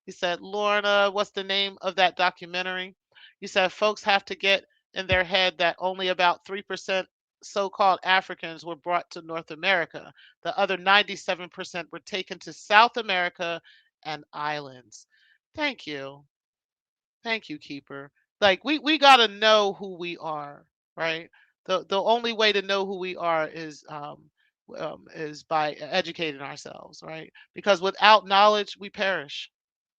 You said Lorna, what's the name of that documentary? You said folks have to get in their head that only about 3% so-called Africans were brought to North America. The other 97% were taken to South America and islands. Thank you. Thank you, Keeper. Like we gotta know who we are, right? The only way to know who we are is by educating ourselves, right? Because without knowledge, we perish.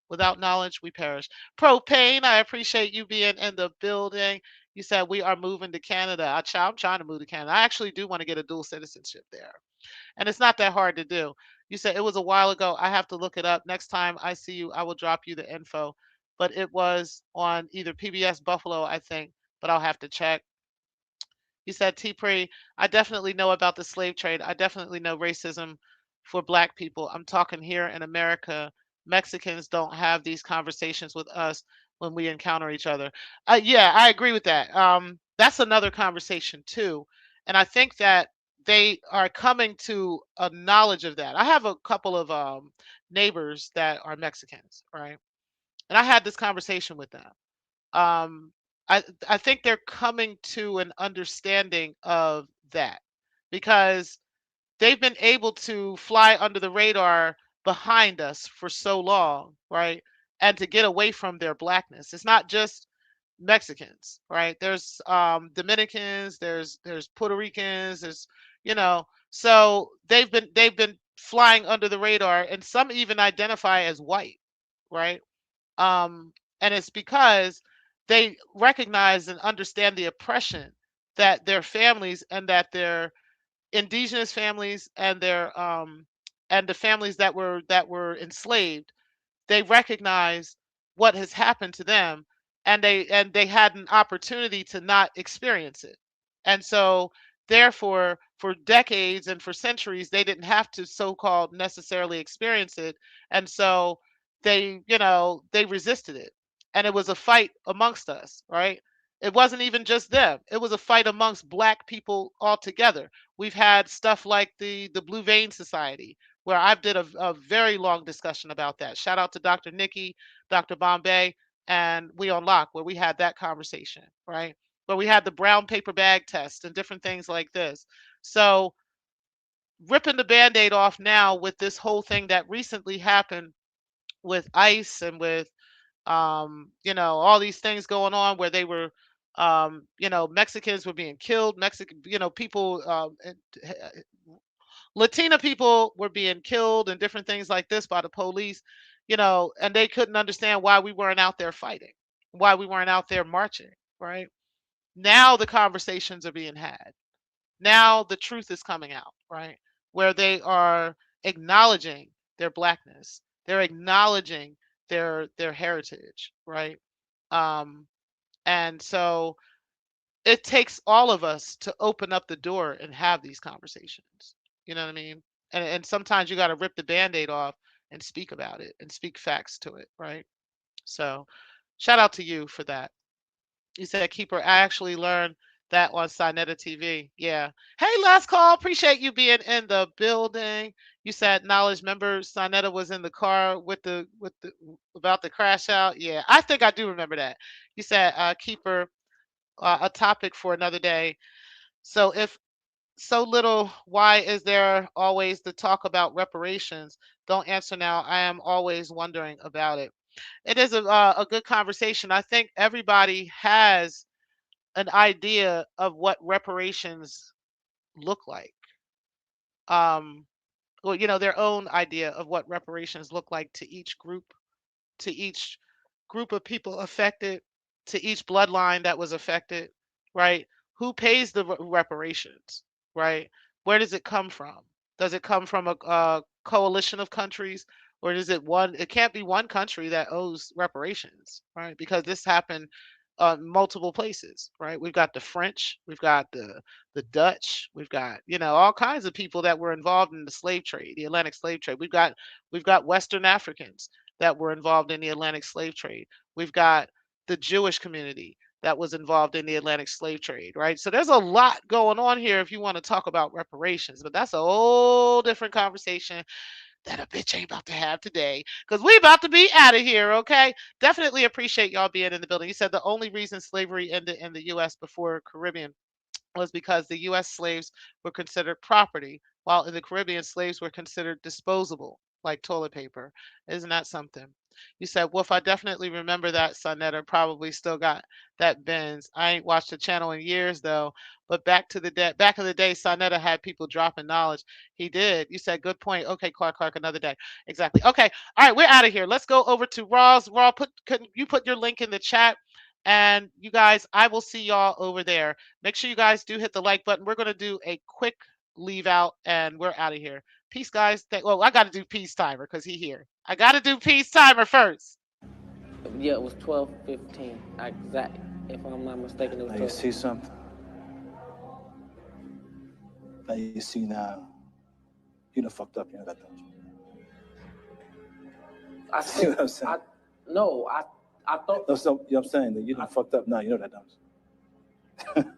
Without knowledge, we perish. Propane, I appreciate you being in the building. You said we are moving to Canada. I'm trying to move to Canada. I actually do want to get a dual citizenship there. And it's not that hard to do. You said it was a while ago. I have to look it up. Next time I see you, I will drop you the info. But it was on either PBS Buffalo, I think, but I'll have to check. You said, T. Pre, I definitely know about the slave trade. I definitely know racism for black people. I'm talking here in America. Mexicans don't have these conversations with us when we encounter each other. Yeah, I agree with that. That's another conversation too. And I think that they are coming to a knowledge of that. I have a couple of neighbors that are Mexicans, right? And I had this conversation with them. um I think they're coming to an understanding of that because they've been able to fly under the radar behind us for so long, right? And to get away from their blackness. It's not just Mexicans, right? There's Dominicans, there's Puerto Ricans, there's so they've been flying under the radar, and some even identify as white, right? um, and it's because they recognize and understand the oppression that their families and that their indigenous families and the families that were enslaved, they recognize what has happened to them, and they had an opportunity to not experience it. And so therefore for decades and for centuries they didn't have to so-called necessarily experience it. And so they resisted it, and it was a fight amongst us, right? It wasn't even just them, it was a fight amongst black people altogether. We've had stuff like the Blue Vein Society, where I've did a very long discussion about that. Shout out to Dr. Nikki, Dr. Bombay, and We Unlock, where we had that conversation, right? Where we had the brown paper bag test and different things like this. So ripping the band-aid off now with this whole thing that recently happened with ICE and with all these things going on where they were Mexicans were being killed, Mexican, people Latina people were being killed and different things like this by the police, and they couldn't understand why we weren't out there fighting, why we weren't out there marching, right? Now the conversations are being had. Now the truth is coming out, right? Where they are acknowledging their blackness, they're acknowledging their heritage, right? Um, and so it takes all of us to open up the door and have these conversations. You know what I mean? And sometimes you got to rip the band-aid off and speak about it and speak facts to it, right? So shout out to you for that. You said, Keeper, I actually learned that on Sinetta TV. Yeah. Hey, last call. Appreciate you being in the building. You said knowledge. Remember, Sinetta was in the car with the about the crash out. Yeah, I think I do remember that. You said, Keeper, a topic for another day. So if so little, why is there always the talk about reparations? Don't answer now. I am always wondering about it. It is a good conversation. I think everybody has an idea of what reparations look like. Um, well, their own idea of what reparations look like to each group of people affected, to each bloodline that was affected, right? Who pays the reparations, right? Where does it come from? Does it come from a coalition of countries, or is it one? It can't be one country that owes reparations, right? Because this happened multiple places, right? We've got the French, we've got the Dutch, we've got all kinds of people that were involved in the slave trade, the Atlantic slave trade. We've got Western Africans that were involved in the Atlantic slave trade. We've got the Jewish community that was involved in the Atlantic slave trade, right? So there's a lot going on here if you want to talk about reparations, but that's a whole different conversation that a bitch ain't about to have today because we about to be out of here, okay? Definitely appreciate y'all being in the building. You said the only reason slavery ended in the U.S. before Caribbean was because the U.S. slaves were considered property, while in the Caribbean, slaves were considered disposable, like toilet paper. Isn't that something? You said, Wolf, I definitely remember that Sonetta probably still got that Benz. I ain't watched the channel in years though, but back in the day, Sonetta had people dropping knowledge. He did. You said, good point. Okay, Clark, another day. Exactly. Okay. All right, we're out of here. Let's go over to Raw's. Raw, can you put your link in the chat? And you guys, I will see y'all over there. Make sure you guys do hit the like button. We're going to do a quick leave out and we're out of here. Peace, guys. Well, I got to do peace timer because he here. I got to do peace timer first. Yeah, it was 12:15. Exact. If I'm not mistaken, it was Now 12. you see something? Now you see now. You done fucked up. You know that, don't you? I See what I'm saying? No, I thought. No, so, you know what I'm saying? That you done fucked up now. You know that, don't you?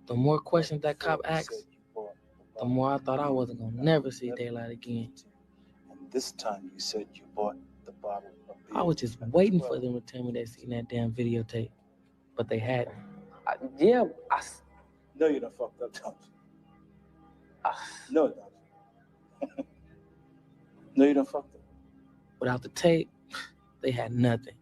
The more questions that cop asks, the more I thought I wasn't gonna never see daylight again. And this time you said you bought the bottle of beer. I was just waiting for them to tell me they seen that damn videotape, but they hadn't. Yeah, No, you done fucked up, don't you? No, don't you? No, you done fucked up. Without the tape, they had nothing.